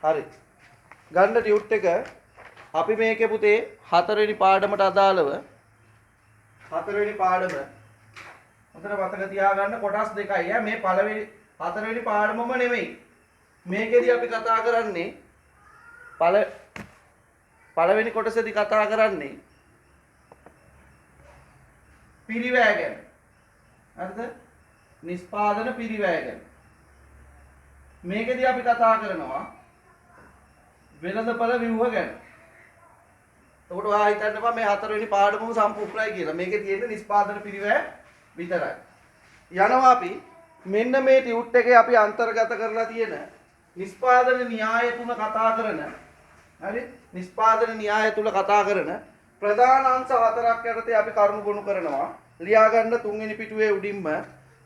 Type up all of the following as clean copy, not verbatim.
හරි. ගන්න ටියුට් එක අපි මේකේ පුතේ හතරවෙනි පාඩමට අදාළව හතරවෙනි පාඩම උතර මතක තියාගන්න කොටස් දෙකයි ඈ මේ පළවෙනි හතරවෙනි පාඩමම නෙමෙයි. මේකෙදි අපි කතා කරන්නේ පළවෙනි කොටසේදී කතා කරන්නේ පිරිවැය ගැන. හරිද? නිෂ්පාදන පිරිවැය ගැන. මේකෙදී අපි කතා කරනවා වෙළඳපොළ ව්‍යුහ ගැන. එතකොට ඔයා හිතන්න එපා මේ හතරවෙනි පාඩමම සම්පූර්ණයි කියලා. මේකේ තියෙන්නේ නිෂ්පාදන පිරිවැය විතරයි. යනවා අපි මෙන්න මේ ටියුට් එකේ අපි අන්තර්ගත කරලා තියෙන නිෂ්පාදන න්‍යාය තුන කතා කරන හරි නිෂ්පාදන න්‍යාය තුල කතා කරන ප්‍රධාන අංශ හතරක් යටතේ අපි කරුණු ගොනු කරනවා. ලියා ගන්න තුන්වෙනි පිටුවේ උඩින්ම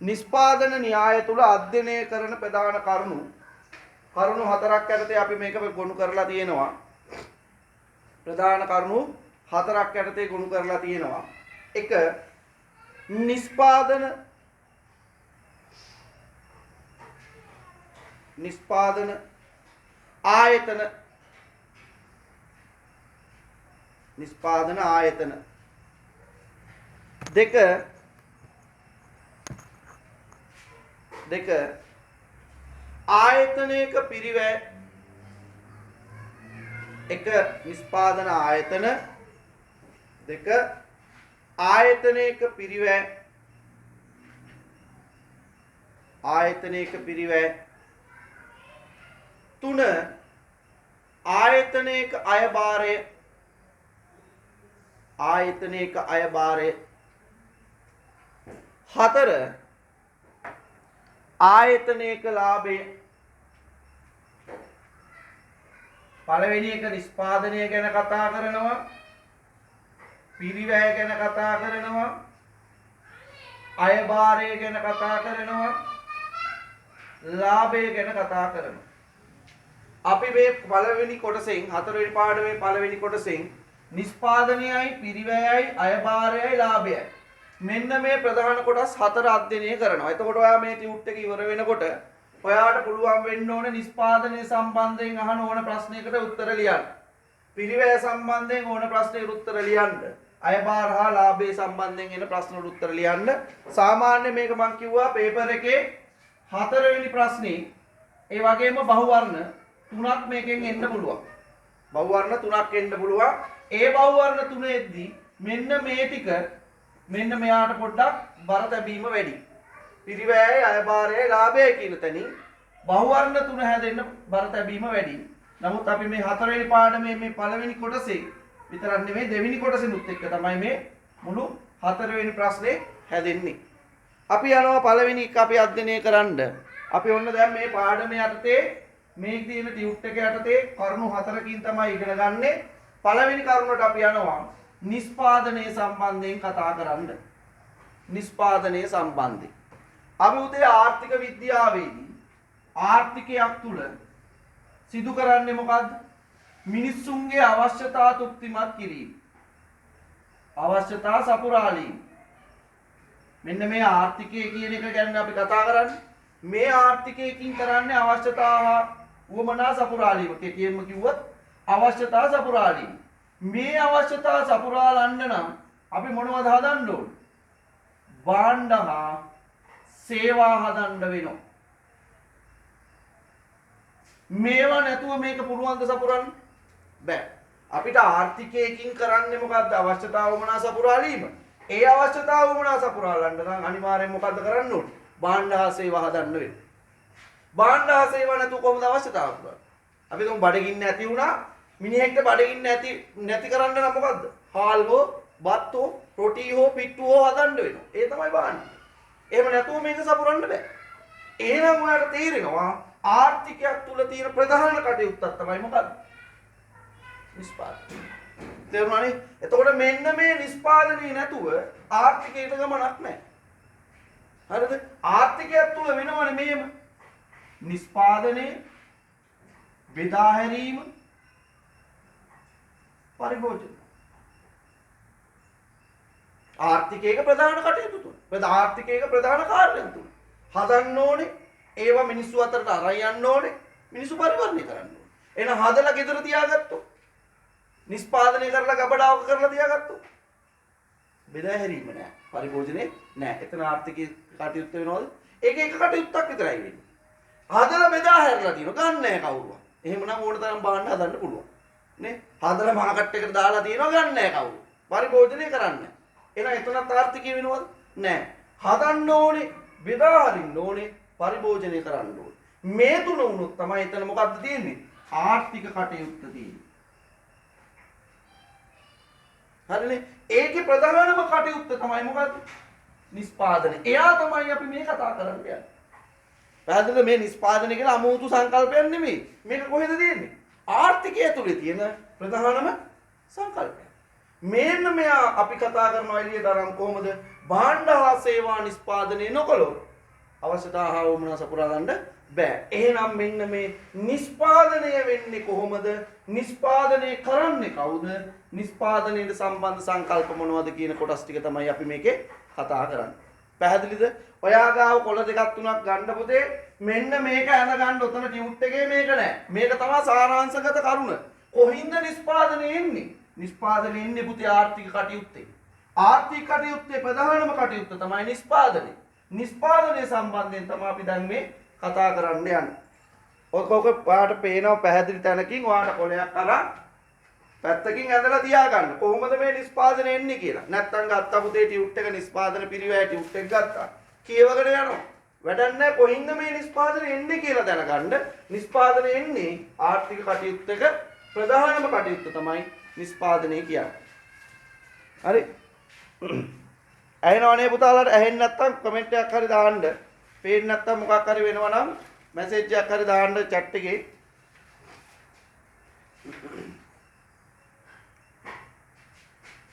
නිෂ්පාදන න්‍යාය තුල අධ්‍යයනය කරන ප්‍රධාන කරුණු හතරක් යටතේ අපි මේක ගොනු කරලා තියෙනවා. ප්‍රධාන කරුණු හතරක් යටතේ ගොනු කරලා තියෙනවා. එක නිෂ්පාදන ආයතන දෙක ආයතනයක පිරිවැය එක නිෂ්පාදන ආයතන දෙක ආයතනයක පිරිවැය තුන ආයතනයක අයභාරය හතර ආයතනයක ලාභය. පළවෙනි එක නිෂ්පාදනය ගැන කතා කරනවා, පිරිවැය ගැන කතා කරනවා, අයභාරය ගැන කතා කරනවා, ලාභය ගැන කතා කරනවා. අපි මේ පළවෙනි කොටසෙන් හතරවෙනි පාඩමේ පළවෙනි කොටසෙන් නිෂ්පාදනයයි පිරිවැයයි අයභාරයයි ලාභයයි මෙන්න මේ ප්‍රධාන කොටස් හතර අධ්‍යයනය කරනවා. එතකොට ඔයා මේ ටියුට් එක ඉවර වෙනකොට ඔයාට පුළුවන් වෙන්න ඕනේ නිෂ්පාදනය සම්බන්ධයෙන් අහන ඕන ප්‍රශ්නයකට උත්තර ලියන්න. පිරිවැය සම්බන්ධයෙන් ඕන ප්‍රශ්නයකට උත්තර ලියන්න. අයභාර හා ලාභය සම්බන්ධයෙන් එන ප්‍රශ්නවලට උත්තර ලියන්න. සාමාන්‍ය මේක මම කිව්වා පේපර් එකේ හතරවෙනි ප්‍රශ්නේ ඒ වගේම බහුවර්ණ තුනක් මේකෙන් එන්න පුළුවන්. බහුවර්ණ තුනක් එන්න පුළුවන්. ඒ බහුවර්ණ තුනේදී මෙන්න මේ ටික මෙන්න මෙයාට පොඩ්ඩක් බර තැබීම වැඩි. පිරිවැයයි අයභාරයයි ලාභයයි කියන තැනින් බහුවර්ණ තුන හැදෙන්න බර තැබීම වැඩි. නමුත් අපි මේ හතරවෙනි පාඩමේ මේ පළවෙනි කොටසේ විතරක් නෙමෙයි දෙවෙනි කොටසෙනුත් එක්ක තමයි මේ මුළු හතරවෙනි ප්‍රශ්නේ හැදෙන්නේ. අපි යනවා පළවෙනි එක අපි අධ්‍යයනය කරන්න. අපි ඔන්න දැන් මේ පාඩමේ යටතේ මේ තියෙන ටියුට් එක යටතේ කරුණු හතරකින් තමයි ඉගෙන ගන්නෙ. පළවෙනි කරුණට අපි යනවා නිෂ්පාදනය සම්බන්ධයෙන් කතා කරන්න. නිෂ්පාදනය සම්බන්ධයෙන් අපි උදේ ආර්ථික විද්‍යාවේදී ආර්ථිකයක් තුල සිදු කරන්නේ මොකද්ද? මිනිස්සුන්ගේ අවශ්‍යතා තෘප්තිමත් කිරීම. අවශ්‍යතා සපුරාලීම. මෙන්න මේ ආර්ථිකය කියන එක ගැන අපි කතා කරන්නේ. මේ ආර්ථිකයකින් කරන්නේ අවශ්‍යතා වමනා සපුරාලීම. කියකියෙම කිව්වොත් අවශ්‍යතා සපුරාලීම. මේ අවශ්‍යතා සපුරාලන්න නම් අපි මොනවද හදන්න ඕන? භාණ්ඩ හා සේවා හදන්න වෙනවා. මේවා නැතුව මේක පුළුවන් ද සපුරන්න? බෑ. අපිට ආර්ථිකයකින් කරන්නේ මොකද්ද? අවශ්‍යතා වමනා සපුරාලීම. ඒ අවශ්‍යතා වමනා සපුරාලන්න නම් අනිවාර්යෙන් මොකද්ද කරන්න ඕනේ? භාණ්ඩ හා සේවා හදන්න වෙනවා. භාණ්ඩ හා සේවා නැතුව කොහොමද අවශ්‍යතාව පුරන්නේ? අපි තුන් බඩගින්න ඇති වුණා මිනිහෙක්ට බඩගින්න නැති කරන්න නම් මොකද්ද? හාල් හෝ බත් හෝ රොටි හෝ පිට්ටු හෝ හදන්න වෙනවා. ඒ තමයි භාණ්ඩ. එහෙම නැතුව මේක සපුරන්න බෑ. එහෙනම් ඔයාලට තේරෙනවා ආර්ථිකයක් තුල තියෙන ප්‍රධාන කටයුත්තක් තමයි මොකද්ද? නිෂ්පාදනය. තේරුණානේ? එතකොට මෙන්න මේ නිෂ්පාදනය නැතුව ආර්ථිකයට ගමනක් නැහැ. හරිද? ආර්ථිකයක් තුල වෙනවනේ මේම නිෂ්පාදනය, බෙදා හැරීම, පරිභෝජන. ආර්ථිකයක ප්‍රධාන කටයුතු තුන. ආර්ථිකයක ප්‍රධාන කාර්යයන් තුන. හදන්න ඕනේ, ඒවා මිනිස්සු අතරට අරන් යන්න ඕනේ, මිනිස්සු පරිවර්තනය කරන්න ඕනේ. එන හදලා ගෙදර තියාගත්තොත් නිෂ්පාදනය කරලා ගබඩාවක කරලා තියාගත්තොත් බෙදා හැරීම නෑ. පරිභෝජනේ නෑ. එතන ආර්ථික කටයුත්ත වෙනවද? ඒක එක කටයුත්තක් විතරයි වෙන්නේ. හදලා බෙදා හැරලා තියෙනවා. ගන්න නෑ කවුරුවත්. එහෙමනම් ඕන තරම් භාණ්ඩ හදන්න පුළුවන්. නේ? හදලා මාකට් එකට දාලා තියෙනවා ගන්න නෑ කවුරු. පරිභෝජනය කරන්නේ. එහෙනම් එතනත් ආර්ථිකය වෙනවද? නෑ. හදන්න ඕනේ, බෙදා හරින්න ඕනේ, පරිභෝජනය කරන්න ඕනේ. මේ තුන වුණොත් තමයි එතන මොකද්ද තියෙන්නේ? ආර්ථික කටයුත්ත තියෙන්නේ. හරිනේ? ඒකේ ප්‍රධානම කටයුත්ත තමයි මොකද්ද? නිෂ්පාදනය. එයා තමයි අපි මේ කතා කරන්න යන්නේ. පැහැදිලිද? මේ නිෂ්පාදනය කියලා අමුතු සංකල්පයක් නෙමෙයි. මේක කොහෙද තියෙන්නේ? ආර්ථිකය ඇතුලේ තියෙන ප්‍රධානම සංකල්පය. මේන්න මෙයා අපි කතා කරනවා එළියට අරන් කොහොමද? භාණ්ඩ හා සේවා නිෂ්පාදනය නොකළොත් අවශ්‍යතාව හා වුමනා සපුරා ගන්න බෑ. එහෙනම් මෙන්න මේ නිෂ්පාදනය වෙන්නේ කොහොමද? නිෂ්පාදනය කරන්නේ කවුද? නිෂ්පාදනයට සම්බන්ධ සංකල්ප මොනවද කියන කොටස් ටික තමයි අපි මේකේ කතා කරන්නේ. පැහැදිලිද? ඔයා ගාව කොළ දෙකක් තුනක් ගන්න පුතේ. මෙන්න මේක ඇඳ ගන්න උතන ටියුට් එකේ මේක නෑ. මේක තමයි සාරාංශගත කරුණ. කොහින්ද නිෂ්පාදනය එන්නේ? නිෂ්පාදනය එන්නේ පුතේ ආර්ථික කටයුත්තේ. ආර්ථික කටයුත්තේ ප්‍රධානම කටයුත්ත තමයි නිෂ්පාදනය. නිෂ්පාදනය සම්බන්ධයෙන් තමයි අපි දැන් මේ කතා කරන්න යන්නේ. ඔක ඔයාලට පේනවා පැහැදිලි තැනකින් ඔයාලට කොලයක් අරන් පැත්තකින් ඇඳලා තියාගන්න. කොහොමද මේ නිෂ්පාදනය එන්නේ කියලා. නැත්තම් ගත්තා පුතේ ටියුට් එක නිෂ්පාදන පිරිවැය ටියුට් එක ගත්තා. කියවගෙන යනවා. වැඩක් නැහැ කොහින්ද මේ නිෂ්පාදනය එන්නේ කියලා දැනගන්න. නිෂ්පාදනය එන්නේ ආර්ථික කටයුත්තක ප්‍රධානම කටයුත්ත තමයි නිෂ්පාදනය කියන්නේ. හරි. ඇහෙනවනේ පුතාලාට? ඇහෙන්නේ නැත්තම් කමෙන්ට් එකක් හරි දාන්න. පේන්නේ නැත්තම් මොකක් හරි වෙනවා නම් මැසේජ් එකක් හරි දාන්න chat එකේ.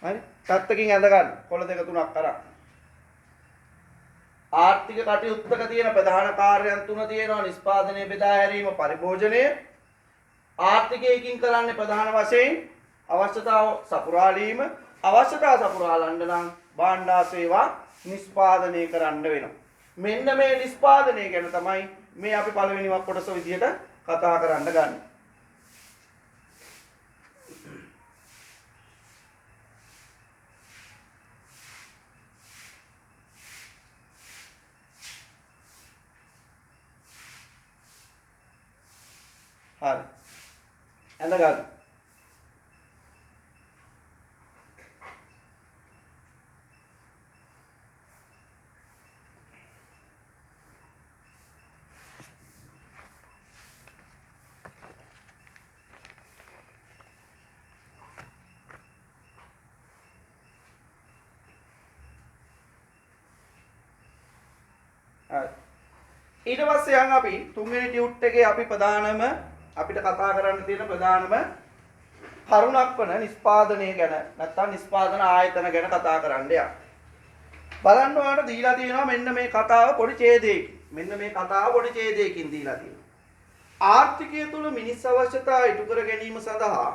හරි. පැත්තකින් ඇඳ ගන්න. කොළ දෙක තුනක් අරන්. ආර්ථික කටයුත්තක තියෙන ප්‍රධාන කාර්යයන් තුන තියෙනවා. නිෂ්පාදනය, බෙදා හැරීම, පරිභෝජනය. ආර්ථිකයකින් කරන්නේ ප්‍රධාන වශයෙන් අවශ්‍යතාව සපුරාලීම. අවශ්‍යතාව සපුරාලන්න නම් භාණ්ඩ සේවා නිෂ්පාදනය කරන්න වෙනවා. මෙන්න මේ නිෂ්පාදනය ගැන තමයි මේ අපි පළවෙනිම කොටස විදිහට කතා කරන්න ගන්නේ. හරි. ඇඳ ගන්න. ඊට පස්සේ යන් අපි තුන්වෙනි ටියුට් එකේ අපි ප්‍රධානම අපිට කතා කරන්න තියෙන ප්‍රධානම කරුණක් වන නිෂ්පාදනය ගැන නැත්නම් නිෂ්පාදන ආයතන ගැන කතා කරන්න යනවා. බලන්න ඔයාලට දීලා තියෙනවා මෙන්න මේ කතාව පොඩි ඡේදයකින්. මෙන්න මේ කතාව පොඩි ඡේදයකින් දීලා තියෙනවා. ආර්ථිකය තුළ මිනිස් අවශ්‍යතා ඉටු කර ගැනීම සඳහා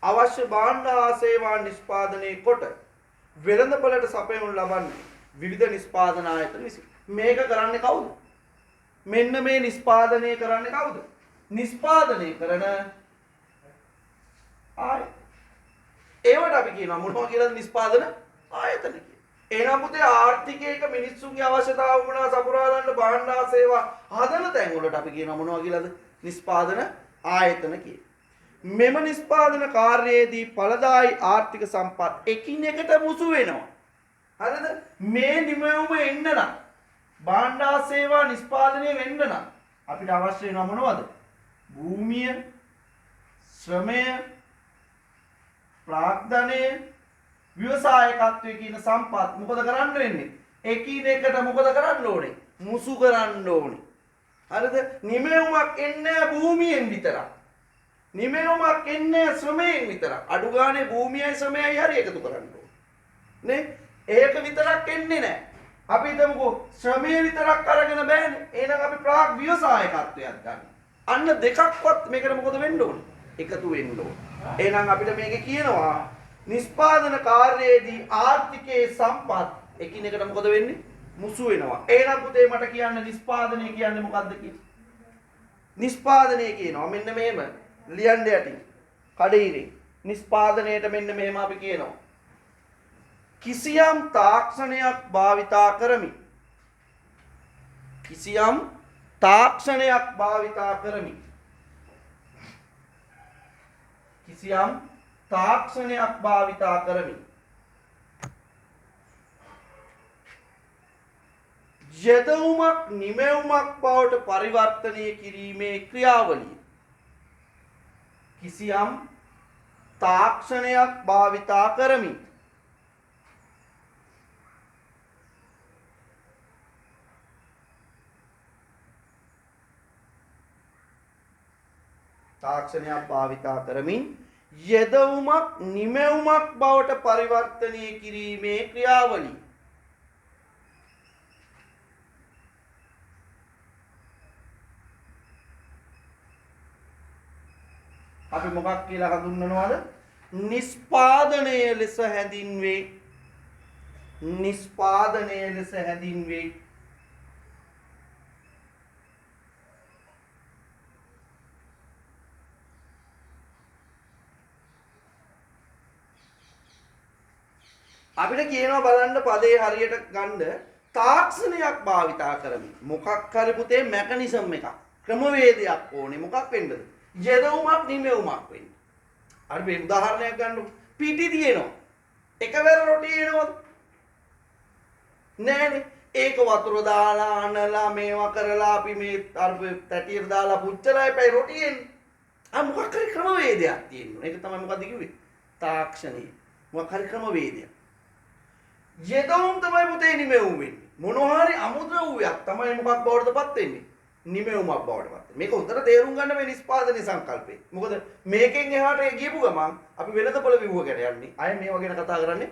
අවශ්‍ය භාණ්ඩ හා සේවා නිෂ්පාදනය කොට වෙළඳපළට සපයනු ලබන්නේ විවිධ නිෂ්පාදන ආයතන විසින්. මේක කරන්නේ කවුද? මෙන්න මේ නිෂ්පාදනය කරන්නේ කවුද? නිෂ්පාදනය කරන ආයතන. ඒවට අපි කියනවා මොනවා කියලාද? නිෂ්පාදන ආයතන කියලා. එහෙනම් පුතේ ආර්ථිකයක මිනිස්සුන්ගේ අවශ්‍යතාව වුණා සපුරා ගන්න භාණ්ඩ සේවා හදන තැන් වලට අපි කියනවා මොනවා කියලාද? නිෂ්පාදන ආයතන කියලා. මෙම නිෂ්පාදන කාර්යයේදී ඵලදායි ආර්ථික සම්පත් එකිනෙකට මුසු වෙනවා. හරිද? මේ නිමවුම එන්න නම් භාණ්ඩ සේවා නිෂ්පාදනය වෙන්න නම් අපිට අවශ්‍ය වෙනවා මොනවද? භූමිය, ශ්‍රමය, ප්‍රාග්ධනය, ව්‍යවසායකත්වයේ කියන සම්පත් මොකද කරන්න වෙන්නේ? එකිනෙකට මොකද කරන්න ඕනේ? මුසු කරන්න ඕනේ. හරිද? නිමවුමක් එන්නේ භූමියෙන් විතරක්. නිමවුමක් එන්නේ ශ්‍රමයෙන් විතරක්. අඩු ගානේ භූමියයි ශ්‍රමයයි හරි එකතු කරන්න ඕනේ. නේ? ඒක විතරක් එන්නේ නැහැ. අපි හිතමුකෝ ශ්‍රමයේ විතරක් අරගෙන බෑනේ. එහෙනම් අපි ප්‍රාග් ව්‍යවසායකත්වයක් ගන්න. අන්න දෙකක්වත් මේකට මොකද වෙන්න ඕනේ? එකතු වෙන්න ඕනේ. එහෙනම් අපිට මේකේ කියනවා නිෂ්පාදන කාර්යයේදී ආර්ථිකයේ සම්පත් එකිනෙකට මොකද වෙන්නේ? මුසු වෙනවා. එහෙනම් පුතේ මට කියන්න නිෂ්පාදනය කියන්නේ මොකද්ද කියලා? නිෂ්පාදනය කියනවා මෙන්න මෙහෙම. ලියන්න යටින් කඩේරේ නිස්පාදනයේට මෙන්න මෙහෙම අපි කියනවා කිසියම් තාක්ෂණයක් භාවිතා කරමි කිසියම් තාක්ෂණයක් භාවිතා කරමි කිසියම් තාක්ෂණයක් භාවිතා කරමි යෙදවුමක් නිමැවුමක් බවට පරිවර්තනය කිරීමේ ක්‍රියාවලිය කිසියම් තාක්ෂණයක් භාවිතා කරමි තාක්ෂණයක් භාවිතා කරමින් යෙදවුමක් නිමැවුමක් බවට පරිවර්තනය කිරීමේ ක්‍රියාවලිය අපි මොකක් කියලා හඳුන්වනවද නිස්පාදනය ලෙස හැඳින්වේ නිස්පාදනය ලෙස හැඳින්වේ අපිට කියනවා බලන්න පදේ හරියට ගන්න තාක්ෂණයක් භාවිතා කරමි මොකක් හරි පුතේ මෙකනිසම් එකක් ක්‍රමවේදයක් ඕනේ මොකක් වෙන්නද යෙදවුමක් නිමැවුමක් වෙන්න. අර මේ උදාහරණයක් ගන්නකො. පිටි තියෙනවා. එකවර රොටි එනවද? නෑනේ. ඒක වතුර දාලා අනලා මේවා කරලා අපි මේ අර තැටියට දාලා පුච්චලා එපයි රොටි එන්නේ. මොකක් හරි ක්‍රමවේදයක් තියෙනවා. ඒක තමයි මොකද්ද කිව්වේ? තාක්ෂණය. මොකක් හරි ක්‍රමවේදයක්. යෙදවුම් තමයි පුතේ නිමැවුම් වෙන්නේ. මොනවා හරි අමුද්‍රව්‍යයක් තමයි මොකක් බවටදපත් වෙන්නේ. නිමැවුමක් බවට පත් වෙනවා. මේක හොඳට තේරුම් ගන්න මේ නිස්පාදනයේ සංකල්පේ. මොකද මේකෙන් එහාට ගියපු ගමන් අපි වෙළඳපොළ විවුවකට යන්නේ. අය මේවා ගැන කතා කරන්නේ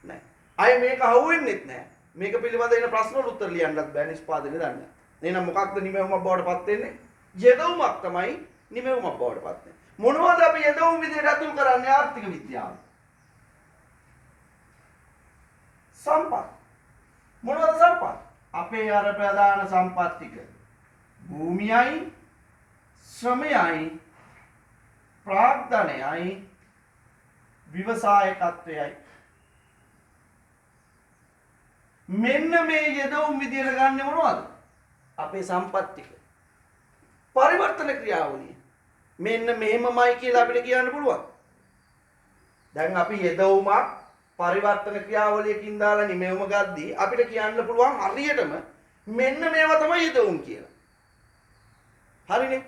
නැහැ. අය මේක අහුවෙන්නෙත් නැහැ. මේක පිළිබඳව එන ප්‍රශ්න වල උත්තර ලියන්නත් බෑ නිස්පාදනයේ දන්නේ. එහෙනම් මොකක්ද නිමැවුමක් බවට පත් වෙන්නේ? යෙදවුමක් තමයි නිමැවුමක් බවට පත් වෙන්නේ. මොනවද අපි යෙදවුම් විදිහට අතුල් කරන්නේ ආර්ථික විද්‍යාව? සම්පත්. මොනවද සම්පත්? අපේ අර ප්‍රධාන සම්පත් ටික. භූමියයි ශ්‍රමයයි ප්‍රාග්ධනයයි ව්‍යවසායකත්වයයි මෙන්න මේ යෙදවුම් විදියට ගන්න මොනවද අපේ සම්පත් ටික පරිවර්තන ක්‍රියාවලිය මෙන්න මෙහෙමමයි කියලා අපිට කියන්න පුළුවන් දැන් අපි යෙදවුමක් පරිවර්තන ක්‍රියාවලියකින් දාලා නිමෙවුම ගද්දී අපිට කියන්න පුළුවන් හරියටම මෙන්න මේවා තමයි යෙදවුම් කියලා හරිනේ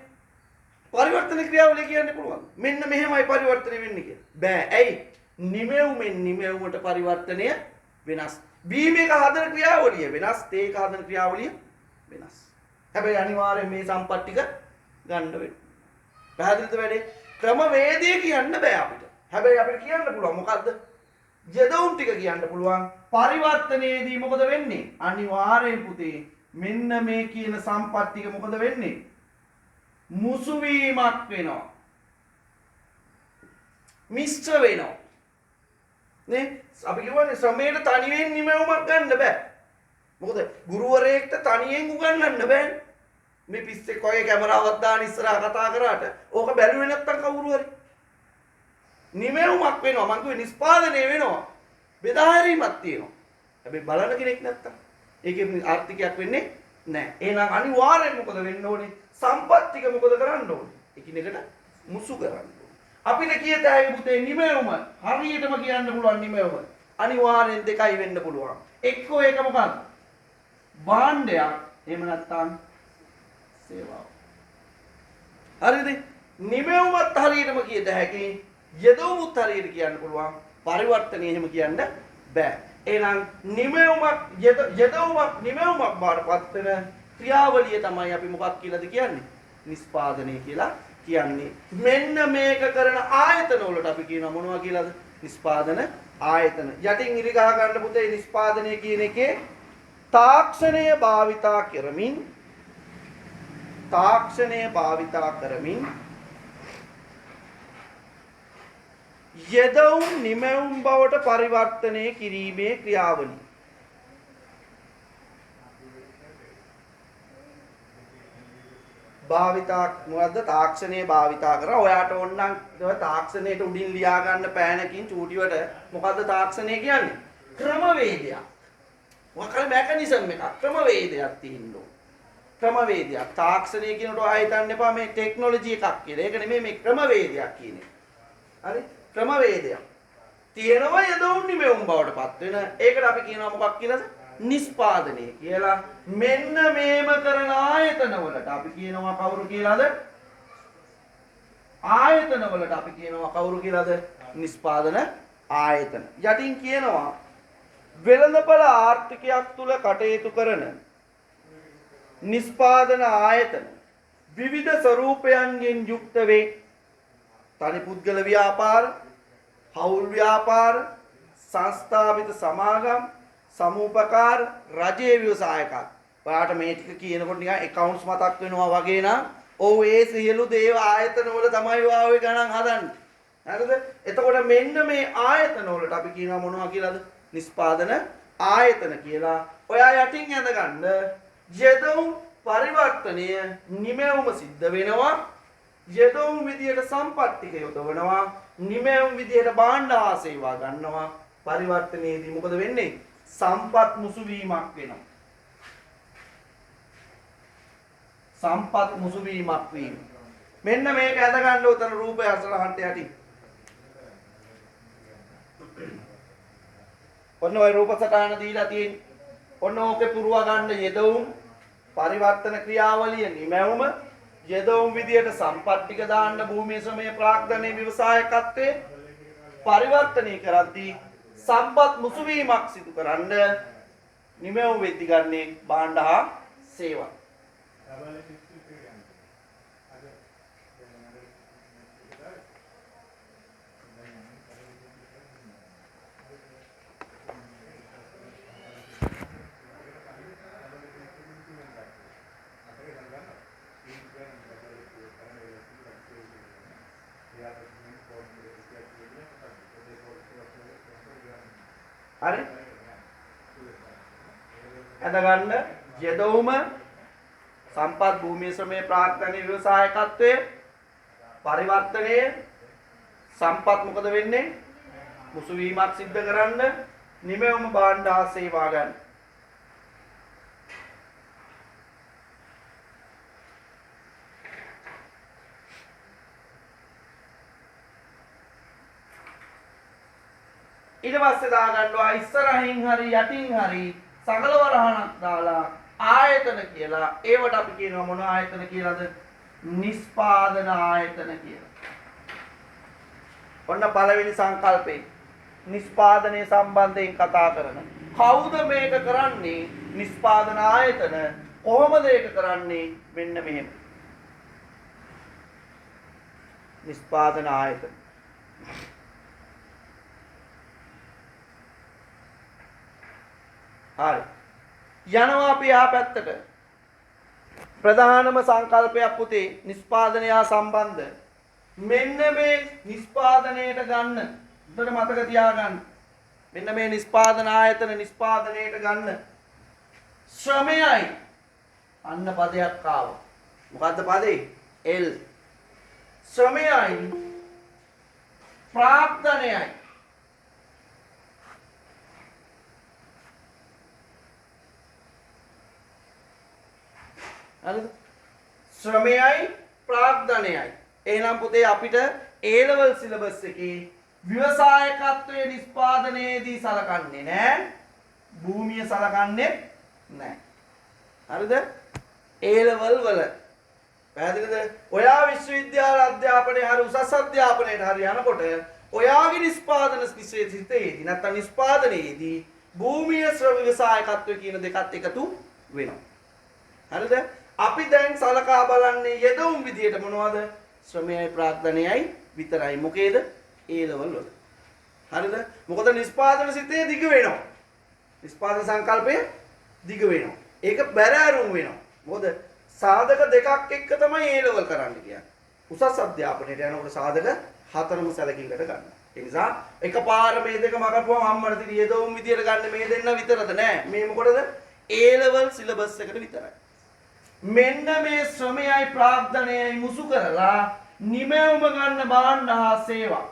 පරිවර්තන ක්‍රියාවලිය කියන්න පුළුවන් මෙන්න මෙහෙමයි පරිවර්තනය වෙන්නේ කියලා බෑ ඇයි නිමෙවුමෙන් නිමෙවුමට පරිවර්තනය වෙනස් බීම එක හදන ක්‍රියාවලිය වෙනස් තේ එක හදන ක්‍රියාවලිය වෙනස් හැබැයි අනිවාර්යෙන් මේ සම්පත් ටික ගන්න වෙනවා පැහැදිලිද වැඩේ ක්‍රමවේදය කියන්න බෑ අපිට හැබැයි අපිට කියන්න පුළුවන් මොකද්ද යෙදවුම් ටික කියන්න පුළුවන් පරිවර්තනයේදී මොකද වෙන්නේ අනිවාර්යෙන් පුතේ මෙන්න මේ කියන සම්පත් ටික මොකද වෙන්නේ මුසු වීමක් වෙනවා මිශ්‍ර වෙනවා නේ අපි කියවනේ ශ්‍රමයට තනියෙන් නිමවුමක් ගන්න බෑ මොකද ගුරුවරයෙක්ට තනියෙන් උගන්වන්න බෑ මේ පිස්සේ කොයි කැමරාවක් දාන ඉස්සරහා කතා කරාට ඕක බැලුවේ නැත්තම් කවුරු හරි නිමවුමක් වෙනවා මං කිව්වේ නිස්පාදනය වෙනවා බෙදා හැරීමක් තියෙනවා හැබැයි බලන කෙනෙක් නැත්තම් ඒකේ ආර්ථිකයක් වෙන්නේ නැහැ එහෙනම් අනිවාර්යෙන් මොකද වෙන්න ඕනේ සම්පත් ටික මොකද කරන්න ඕනේ එකිනෙකට මුසු කරන්න ඕනේ අපිට කියත හැකි පුතේ නිමෙවුම හරියටම කියන්න පුළුවන් නිමෙවුම අනිවාර්යෙන් දෙකයි වෙන්න පුළුවන් එක්කෝ ඒක මොකක්ද භාණ්ඩයක් එහෙම නැත්නම් සේවාව හරිද නිමෙවුමත් හරියටම කියත හැකි යෙදවුමුත් හරියට කියන්න පුළුවන් පරිවර්තනය එහෙම කියන්න බෑ එහෙනම් නිමෙවුමක් යෙදවුමක් නිමෙවුමක් බාටපත් වෙන ක්‍රියාවලිය තමයි අපි මොකක් කියලාද කියන්නේ නිස්පාදනය කියලා කියන්නේ මෙන්න මේක කරන ආයතන වලට අපි කියනවා මොනවා කියලාද නිස්පාදන ආයතන යටින් ඉරි ගහ ගන්න පුතේ නිස්පාදනය කියන එකේ තාක්ෂණය භාවිතා කරමින් යෙදවුම් නිමැවුම් බවට පරිවර්තනය කිරීමේ ක්‍රියාවලිය භාවිතා මොකද්ද තාක්ෂණයේ භාවිතා කරා. ඔයාට ඕන නම් තාක්ෂණයට උඩින් ලියා ගන්න පෑනකින් චූටිවට මොකද්ද තාක්ෂණය කියන්නේ? ක්‍රමවේදයක්. මොකක්ද මෙකනිසම් එකක් ක්‍රමවේදයක් තියෙනවා. ක්‍රමවේදයක්. තාක්ෂණය කියනකොට ආයෙ හිතන්න එපා මේ ටෙක්නොලොජි එකක් කියලා. ඒක නෙමෙයි මේ ක්‍රමවේදයක් කියන්නේ. හරි? ක්‍රමවේදයක්. තියෙනවා යදවුන් නිමෙවුම් බවට පත් වෙන. ඒකට අපි කියනවා මොකක් කියලාද? නිස්පාදනය කියලා. මෙන්න මේම කරන ආයතනවලට අපි කියනවා කවුරු කියලාද? ආයතනවලට අපි කියනවා කවුරු කියලාද? නිස්පාදන ආයතන. යටින් කියනවා වෙළඳපළ ආර්ථිකයක් තුල කටයුතු කරන නිස්පාදන ආයතන විවිධ ස්වරූපයන්ගෙන් යුක්ත වේ. තනි පුද්ගල ව්‍යාපාර, හවුල් ව්‍යාපාර, සංස්ථාපිත සමාගම්, සමූපකාර, රජයේ ව්‍යවසායකත්. ඔයාට මේ ටික කියනකොට නිකන් accounts මතක් වෙනවා වගේ නම් ඔව් ඒ සියලු දේව ආයතන වල තමයි ඔය ගණන් හදන්නේ. හරිද? එතකොට මෙන්න මේ ආයතන වලට අපි කියනවා මොනවා කියලාද? නිස්පාදන ආයතන කියලා. ඔයා යටින් ඇඳගන්න යෙදවුම් පරිවර්තනය නිමැවුම සිද්ධ වෙනවා. යෙදවුම් විදියට සම්පත්තික යොදවනවා. නිමැවුම් විදියට භාණ්ඩ හා සේවා ගන්නවා. පරිවර්තනයේදී මොකද වෙන්නේ? සම්පත් මුසු වීමක් වෙනවා. සම්පත් මුසු වීමක් වීම. මෙන්න මේක ඇඳගන්න උතන රූපය අසලහන්ට යටින්. ඔන්න ඔය රූප සටහන දීලා තියෙන්නේ. ඔන්න ඕකේ පුරවා ගන්න යෙදවුම් පරිවර්තන ක්‍රියාවලිය නිමැවුම යෙදවුම් විදියට සම්පත් ටික දාන්න භූමියේ ශ්‍රමයේ ප්‍රාග්ධනයේ ව්‍යවසායකත්වයේ පරිවර්තනය කරද්දී සම්පත් මුසු වීමක් සිදු කරන්න නිමැවුම් වෙද්දි ගන්නේ භාණ්ඩ හා සේවා. හරි අදගන්න යෙදවුම සම්පත් භූමියේ ශ්‍රමයේ ප්‍රාග්ධනයේ ව්‍යවසායකත්වයේ පරිවර්තනයේ සම්පත් මොකද වෙන්නේ? මුසු වීමක් සිද්ධ කරන්න නිමෙවුම භාණ්ඩ හා සේවා ගන්න. ඊට පස්සේ දා ගන්නවා ඉස්සරහින් හරි යටින් හරි සකලවරහණක් දාලා ආයතන කියලා. ඒවට අපි කියනවා මොන ආයතන කියලාද? නිස්පාදන ආයතන කියලා. ඔන්න පළවෙනි සංකල්පේ නිස්පාදනයේ සම්බන්ධයෙන් කතා කරන. කවුද මේක කරන්නේ? නිස්පාදන ආයතන. කොහොමද ඒක කරන්නේ? මෙන්න මෙහෙම. නිස්පාදන ආයතන හරි යනවා අපි ආ පැත්තට. ප්‍රධානම සංකල්පයක් පුතේ නිස්පාදනය සම්බන්ධ. මෙන්න මේ නිස්පාදනයට ගන්න. උඩට මතක තියාගන්න. මෙන්න මේ නිස්පාදන ආයතන නිස්පාදනයට ගන්න ශ්‍රමයයි අන්න පදයක් ආවා. මොකද්ද පදේ? L. ශ්‍රමයයි ප්‍රාග්ධනයයි. හරිද? ශ්‍රමයයි ප්‍රාග්ධනයයි. එහෙනම් පුතේ අපිට A level syllabus එකේ ව්‍යවසායකත්වයේ නිස්පාදනයේදී සලකන්නේ නැහැ. භූමිය සලකන්නේ නැහැ. හරිද? A level වල. පැහැදිලිද? ඔයා විශ්වවිද්‍යාල අධ්‍යාපනයේ හරි උසස් අධ්‍යාපනයේ හරි යනකොට ඔයාගේ නිස්පාදන විශේෂිතයේදී නැත්නම් නිස්පාදනයේදී භූමිය ශ්‍රම ව්‍යවසායකත්වය කියන දෙකත් එකතු වෙනවා. හරිද? අපි දැන් සලකා බලන්නේ යෙදවුම් විදියට මොනවද? ශ්‍රමයයි ප්‍රාග්ධනයයි විතරයි. මොකේද? A level වල. හරිද? මොකද නිස්පාදන සිතේ දිග වෙනවා. නිස්පාදන සංකල්පය දිග වෙනවා. ඒක බැරෑරුම් වෙනවා. මොකද සාධක දෙකක් එක්ක තමයි A level කරන්න කියන්නේ. උසස් අධ්‍යාපනයට යනකොට සාධක හතරම සැලකිල්ලට ගන්න. ඒ නිසා එකපාර මේ දෙක මගපුවම අම්මට තිය යෙදවුම් විදියට ගන්න මේ දෙන්න විතරද නෑ. මේ මොකටද? A level syllabus එකට විතරයි. මෙන්න මේ ශ්‍රමයයි ප්‍රාර්ථනයයි මුසු කරලා නිමැවුම ගන්න භාණ්ඩ හා සේවා.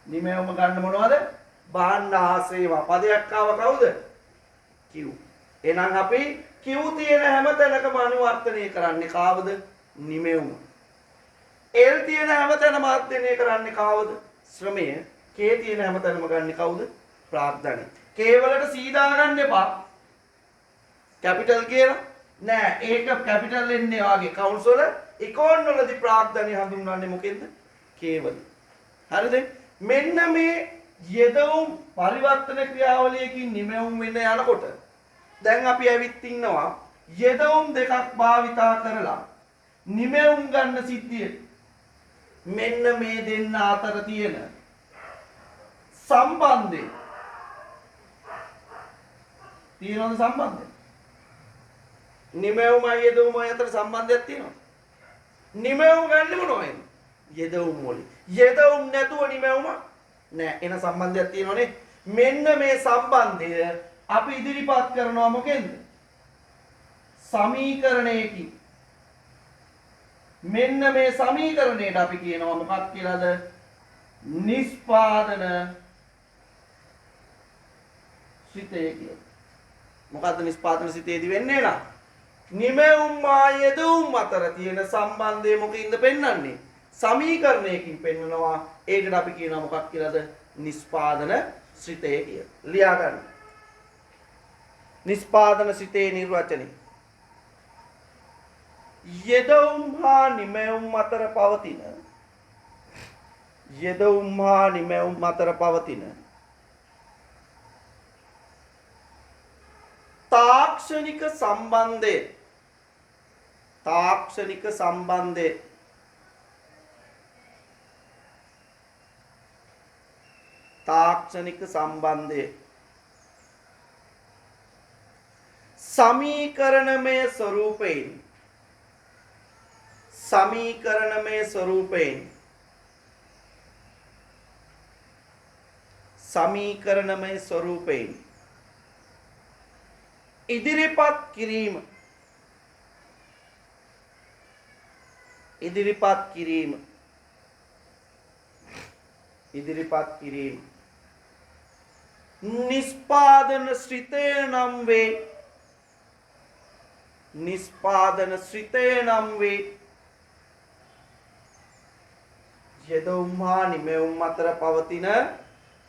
නිමැවුම ගන්න මොනවද? භාණ්ඩ හා සේවා. පදයක් ආව කවුද? Q. එහෙනම් අපි Q තියෙන හැම තැනකම අනුවර්තනය කරන්නේ කාවද? නිමැවුම. L තියෙන හැම තැනම අධ්‍යයනය කරන්නේ කාවද? ශ්‍රමය. K තියෙන හැම තැනම ගන්නේ කවුද? ප්‍රාර්ථනය. K වලට C දාගන්න එපා. කැපිටල් කියලා නෑ. ඒක කැපිටල් එන්නේ වාගේ කවුන්ස් වල ඉකෝන් වලදී ප්‍රාර්ථනය හඳුන්වන්නේ මොකෙන්ද? K වල. හරිද? මෙන්න මේ යෙදවුම් පරිවර්තන ක්‍රියාවලියකින් නිමැවුම් වෙන්න යනකොට දැන් අපි ඇවිත් ඉන්නවා යෙදවුම් දෙකක් භාවිතා කරලා නිමැවුම් ගන්න සිද්ධිය. මෙන්න මේ දෙන්න අතර තියෙන සම්බන්ධය තියෙනවද? සම්බන්ධය නිමැවුමයි යෙදවුමයි අතර සම්බන්ධයක් තියෙනවා. නිමැවුම් ගන්න මොනවද? යෙදවුම් වලින්. යෙදවුම් නැතුව නිමැවුම නෑ. එන සම්බන්ධයක් තියෙනවනේ. මෙන්න මේ සම්බන්ධය අපි ඉදිරිපත් කරනවා මොකෙන්ද? සමීකරණයකින්. මෙන්න මේ සමීකරණයට අපි කියනවා මොකක් කියලාද? නිෂ්පාදන සිතේ කියලා. මොකද්ද නිෂ්පාදන සිතේදී වෙන්නේ නා? නිමැවුම් යෙදවුම් අතර තියෙන සම්බන්ධය මොකින්ද පෙන්වන්නේ? සමීකරණයකින් පෙන්වනවා. ඒකට අපි කියනවා මොකක් කියලාද? නිෂ්පාදන සිතේ කියලා. ලියා ගන්න. නිෂ්පාදන සිතේ නිර්වචනය. යෙදවුම් හා නිමැවුම් අතර පවතින යෙදවුම් හා නිමැවුම් අතර පවතින තාක්ෂණික සම්බන්ධය සමීකරණමය ස්වරූපයෙන් ඉදිරිපත් කිරීම නිෂ්පාදන ශ්‍රිතය නම් වේ. යෙදවුම් හා නිමැවුම් අතර පවතින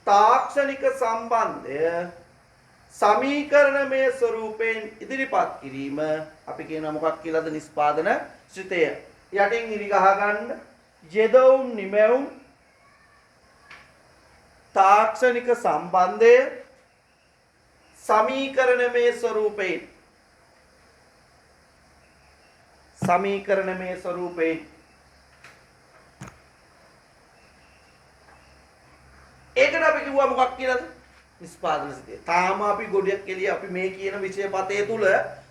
තාක්ෂණික සම්බන්ධය සමීකරණමය ස්වරූපයෙන් ඉදිරිපත් කිරීම අපි කියනවා මොකක් කියලාද? නිෂ්පාදන ශ්‍රිතය. යටින් ඉරි ගහ ගන්න. යෙදවුම් නිමැවුම් තාක්ෂණික සම්බන්ධය සමීකරණමය ස්වරූපයෙන් ඒකට අපි කිව්වා මොකක් කියලාද? නිෂ්පාදන සිතේ. තාම අපි ගොඩක් එළිය අපි මේ කියන විෂය පතේ තුල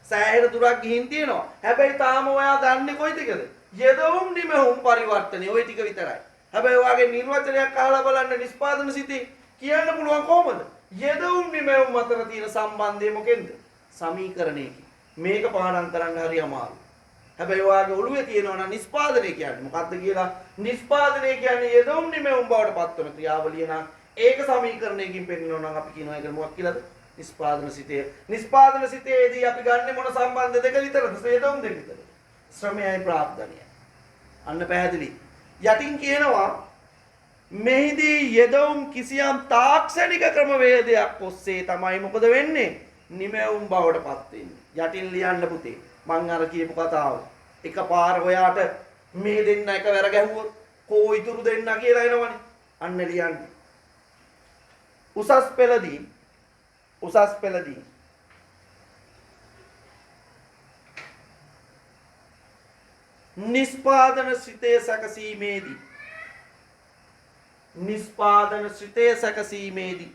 සෑහෙන දුරක් ගිහින් තියෙනවා. හැබැයි තාම ඔයා දන්නේ කොයි ටිකද? යෙදවුම් නිමැවුම් පරිවර්තනය ওই ටික විතරයි. හැබැයි ඔයාගේ නිර්වචනයක් අහලා බලන්න නිෂ්පාදන සිතේ කියන්න පුළුවන් කොහොමද? යෙදවුම් නිමැවුම් අතර තියෙන සම්බන්ධය මොකෙන්ද? සමීකරණයකින්. මේක පාඩම් කරන්න හරි අමාරුයි. හැබැයි ඔයාගේ ඔළුවේ තියෙනවා නම් නිෂ්පාදනය කියන්නේ මොකක්ද කියලා? නිෂ්පාදනය කියන්නේ යෙදවුම් නිමැවුම් බවට පත්වන ක්‍රියාවලිය නම් ඒක සමීකරණයකින් පෙන්නනවා නම් අපි කියනවා ඒක මොකක් කියලාද? නිෂ්පාදන සිතය. නිෂ්පාදන සිතේදී අපි ගන්න මොන සම්බන්ධ දෙක විතරද? යෙදවුම් දෙක විතරද? ශ්‍රමයයි ප්‍රාර්ථනයයි. අන්න පැහැදිලි. යටින් කියනවා මෙහිදී යෙදවුම් කිසියම් තාක්ෂණික ක්‍රමවේදයක් ඔස්සේ තමයි මොකද වෙන්නේ? නිමැවුම් බවට පත් වෙන්නේ. යටින් ලියන්න පුතේ. මං අර කියපු කතාව. එකපාර ඔයාට මේ දෙන්න එකවර ගැහුවොත් කෝ ඉතුරු දෙන්න කියලා එනවනේ. අන්න ලියන්න. උසස් පෙළදී නිෂ්පාදන ශ්‍රිතය සැකසීමේදී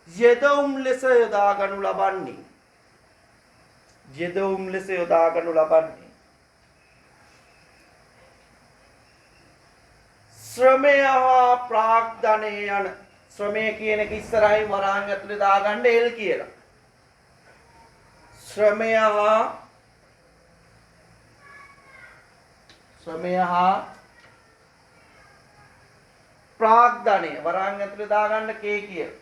යෙදවුම් ලෙස යොදා ගනු ලබන්නේ ශ්‍රමය හා ප්‍රාග්ධනය යන ශ්‍රමය කියන එක ඉස්සරහින් වරහන් ඇතුලේ දාගන්න එල් කියලා. ශ්‍රමය හා ප්‍රාග්ධනය වරහන් ඇතුලේ දාගන්න කේ කියලා.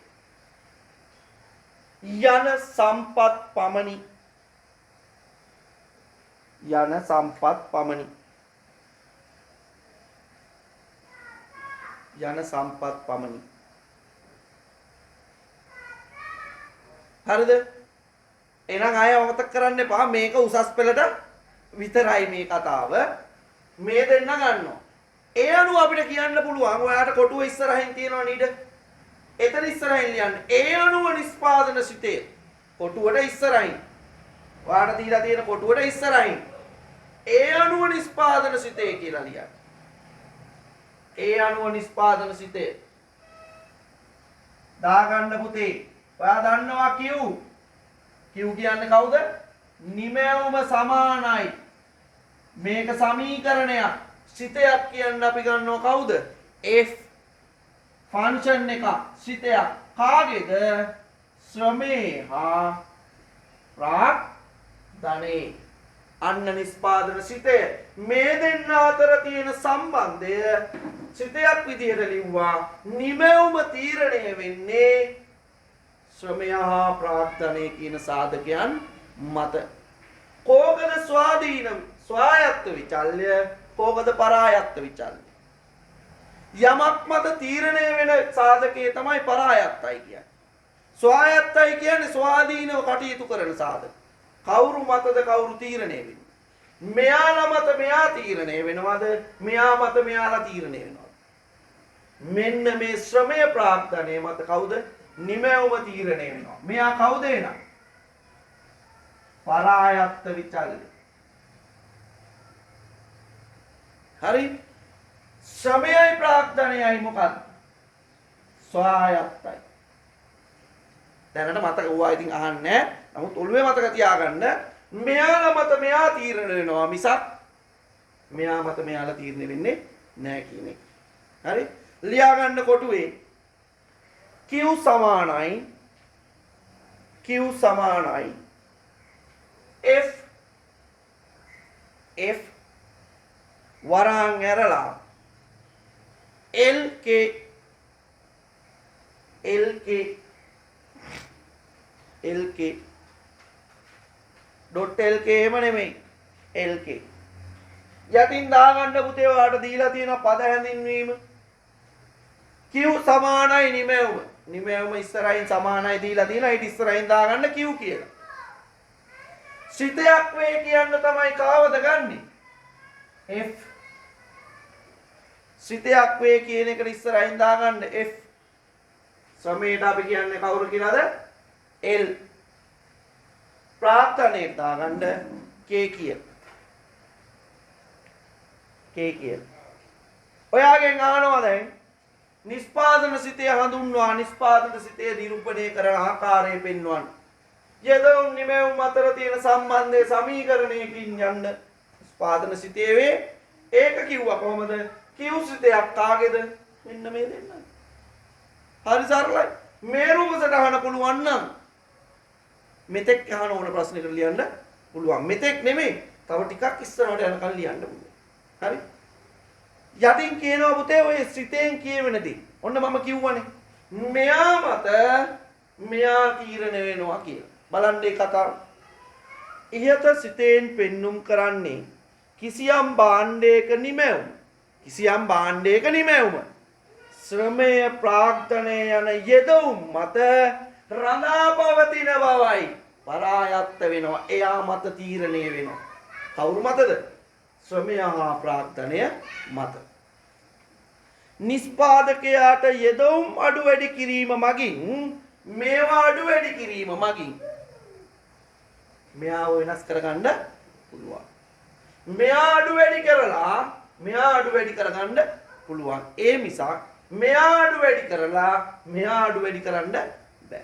යන සම්පත් පමණි. යන සම්පත් පමණි. යන සම්පත් පමණි. හරිද? එහෙනම් ආයෙ අමතක කරන්න එපා. මේක උසස් පෙළට විතරයි මේ කතාව. මේ දෙන්න ගන්නවා. ඒ අනුව අපිට කියන්න පුළුවන් ඔයාට කොටුව ඉස්සරහින් තියෙනවා නේද? එතන ඉස්සරහින් ලියන්න. ඒ අනුව නිස්පාදන සිතේ කොටුවට ඉස්සරහින්. ඔයාට දීලා තියෙන කොටුවට ඉස්සරහින්. ඒ අනුව නිස්පාදන සිතේ කියලා ලියන්න. ඒ අනුව නිස්පාදන සිතේ දාගන්න පුතේ. ඔයා දන්නවා Q කියන්නේ කවුද? නිමැවුම සමානයි. මේක සමීකරණයක්. සිතයක් කියන්න අපි ගන්නවා කවුද? F ෆන්ක්ෂන් එක සිතයක්. කාගේද? ශ්‍රමේ හා ප්‍රාග්ධනයේ. අන්න නිස්පාදන සිතය. මේ දෙන්න අතර තියෙන සම්බන්ධය සිතයක් විදිහට ලිව්වා. නිමැවුම තීරණය වෙන්නේ ශ්‍රමය හා ප්‍රාග්ධනය කියන සාධකයන් මත. කෝකද ස්වාධීන ස්වායත්ත විචල්්‍ය, කෝකද පරායත්ත විචල්්‍ය. යමක් මත තීරණය වෙන සාධකය තමයි පරායත්තයි කියන්නේ. ස්වායත්තයි කියන්නේ ස්වාධීනව කටයුතු කරන සාධක. කවුරු මතද කවුරු තීරණය වෙන්නේ? මෙයාලා මත මෙයා තීරණය වෙනවද? මෙයා මත මෙයාලා තීරණය වෙනවද? මෙන්න මේ ශ්‍රමය ප්‍රාග්ධනය මත කවුද? නිමැවුම තීරණය වෙනවා. මෙයා කවුද එනම්? පරායත්ත විචල්්‍ය. හරි? ශ්‍රමයයි ප්‍රාග්ධනයයි මොකක්ද? ස්වායත්තයි. දැනට මතක වුණා ඉතින් අහන්නේ. නමුත් ඔළුවේ මතක තියාගන්න මෙයාලා මත මෙයා තීරණය වෙනවා මිසක් මෙයා මත මෙයාලා තීරණය වෙන්නේ නැහැ කියන එක. හරි? ලියා ගන්න කොටුවේ Q සමානයි F වරහන් ඇරලා LK ඩොට් LK එහෙම නෙමෙයි LK. යටින් දාගන්න පුතේ ඔයාලට දීලා තියෙන පද හැඳින්වීම Q සමානයි නිමැවුම. නිමැවුම ඉස්සරහින් සමානයි දීලා තියෙනවා. ඊට ඉස්සරහින් දාගන්න Q කියලා. සිතයක් වේ කියන්න තමයි කාවද ගන්නෙ? F. සිතයක් වේ කියන එකට ඉස්සරහින් දාගන්න F. ශ්‍රමයට අපි කියන්නේ කවුරු කියලාද? L. ප්‍රාග්ධනයට දාගන්න K කියලා. K කියලා. ඔයාගෙන් අහනවා දැන් නිස්පාදන සිතේ හඳුන්වා නිස්පාදන සිතේ නිරූපණය කරන ආකාරය පෙන්වන්න. යෙදවුම් නිමැවුම් අතර තියෙන සම්බන්ධය සමීකරණයකින් යන්න. නිස්පාදන සිතේ වේ ඒක කිව්වා කොහමද? කිව් සිතයක් කාගේද? මෙන්න මේ දෙන්න. හරි සරලයි. මේ රූප සටහන පුළුවන් නම් මෙතෙක් අහන ඕන ප්‍රශ්නෙකට ලියන්න පුළුවන්. මෙතෙක් නෙමෙයි. තව ටිකක් ඉස්සරහට යනකම් ලියන්න පුළුවන්. හරි? යටින් කියනවා පුතේ ඔය සිතෙන් කියවෙන දේ. ඔන්න මම කිව්වනේ. මෙයා මත මෙයා තීරණය වෙනවා කියලා. බලන්න මේ කතාව. ඉහත සිතෙන් පෙන්눔 කරන්නේ කිසියම් භාණ්ඩයක නිමැවුම. කිසියම් භාණ්ඩයක නිමැවුම. ශ්‍රමය ප්‍රාග්ධනය යන යෙදවුම් මත රඳා පවතින බවයි. පරායත්ත වෙනවා. එයා මත තීරණය වෙනවා. කවුරු මතද? ශ්‍රමය හා ප්‍රාග්ධනය මත. නිස්පාදකයාට යෙදවුම් අඩු වැඩි කිරීම මගින් මේවා අඩු වැඩි කිරීම මගින් මෙයාව වෙනස් කරගන්න පුළුවන්. මෙයා අඩු වැඩි කරලා මෙයා අඩු වැඩි කරගන්න පුළුවන්. ඒ මිසක් මෙයා අඩු වැඩි කරලා මෙයා අඩු වැඩි කරන්න බෑ.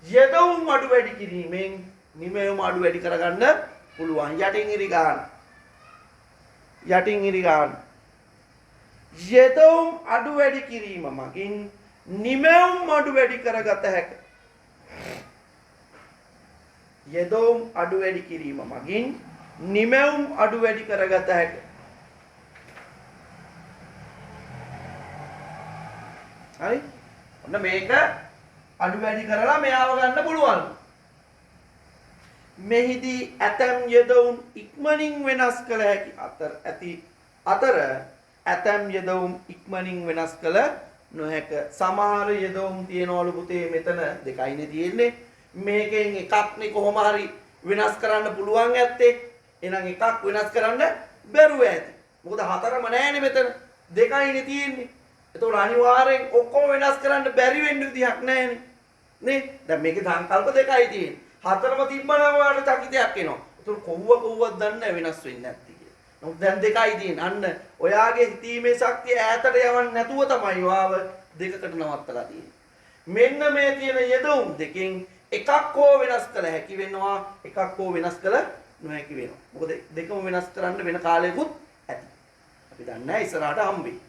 යෙදවුම් අඩු වැඩි කිරීමෙන් නිමැවුම අඩු වැඩි කරගන්න පුළුවන්. යටින් ඉරි ගන්න. යෙදවුම් අඩු වැඩි කිරීම මගින් නිමැවුම් අඩු වැඩි කරගත හැකිය. යෙදවුම් අඩු වැඩි කිරීම මගින් නිමැවුම් අඩු වැඩි කරගත හැකිය. හරි? ඔන්න මේක අඩු වැඩි කරලා මෙයාව ගන්න පුළුවන්. මෙහිදී ඇතම් යෙදවුම් ඉක්මනින් වෙනස් කළ හැකි අතර ඇතම් යෙදවුම් ඉක්මනින් වෙනස් කළ නොහැක. සමහර යෙදවුම් තියනවලු පුතේ මෙතන දෙකයිනේ තියෙන්නේ. මේකෙන් එකක්නේ කොහොම හරි වෙනස් කරන්න පුළුවන් ඇත්තේ. එහෙනම් එකක් වෙනස් කරන්න බැරුව ඇති. මොකද හතරම නැහැනේ මෙතන. දෙකයිනේ තියෙන්නේ. එතකොට අනිවාර්යෙන් ඔක්කොම වෙනස් කරන්න බැරි වෙන්න විදිහක් නැහැනේ. නේ? දැන් මේකේ සංකල්ප දෙකයි තියෙන්නේ. හතරම තිබ්බනම් ඔයාලට චකිතයක් එනවා. එතකොට කොව්වද දන්නේ නැහැ වෙනස් වෙන්නේ නැති කියලා. නමුත් දැන් දෙකයි තියෙන්නේ. අන්න ඔයාගේ හිතීමේ ශක්තිය ඈතට යවන්න නැතුව තමයි ඔයාව දෙකකට නවත්තලා තියෙන්නේ. මෙන්න මේ තියෙන යෙදවුම් දෙකෙන් එකක් හෝ වෙනස් කළ හැකි වෙනවා, එකක් හෝ වෙනස් කළ නොහැකි වෙනවා. මොකද දෙකම වෙනස් කරන්න වෙන කාලයකුත් ඇති. අපි දන්නේ නැහැ ඉස්සරහට හම්බෙයි.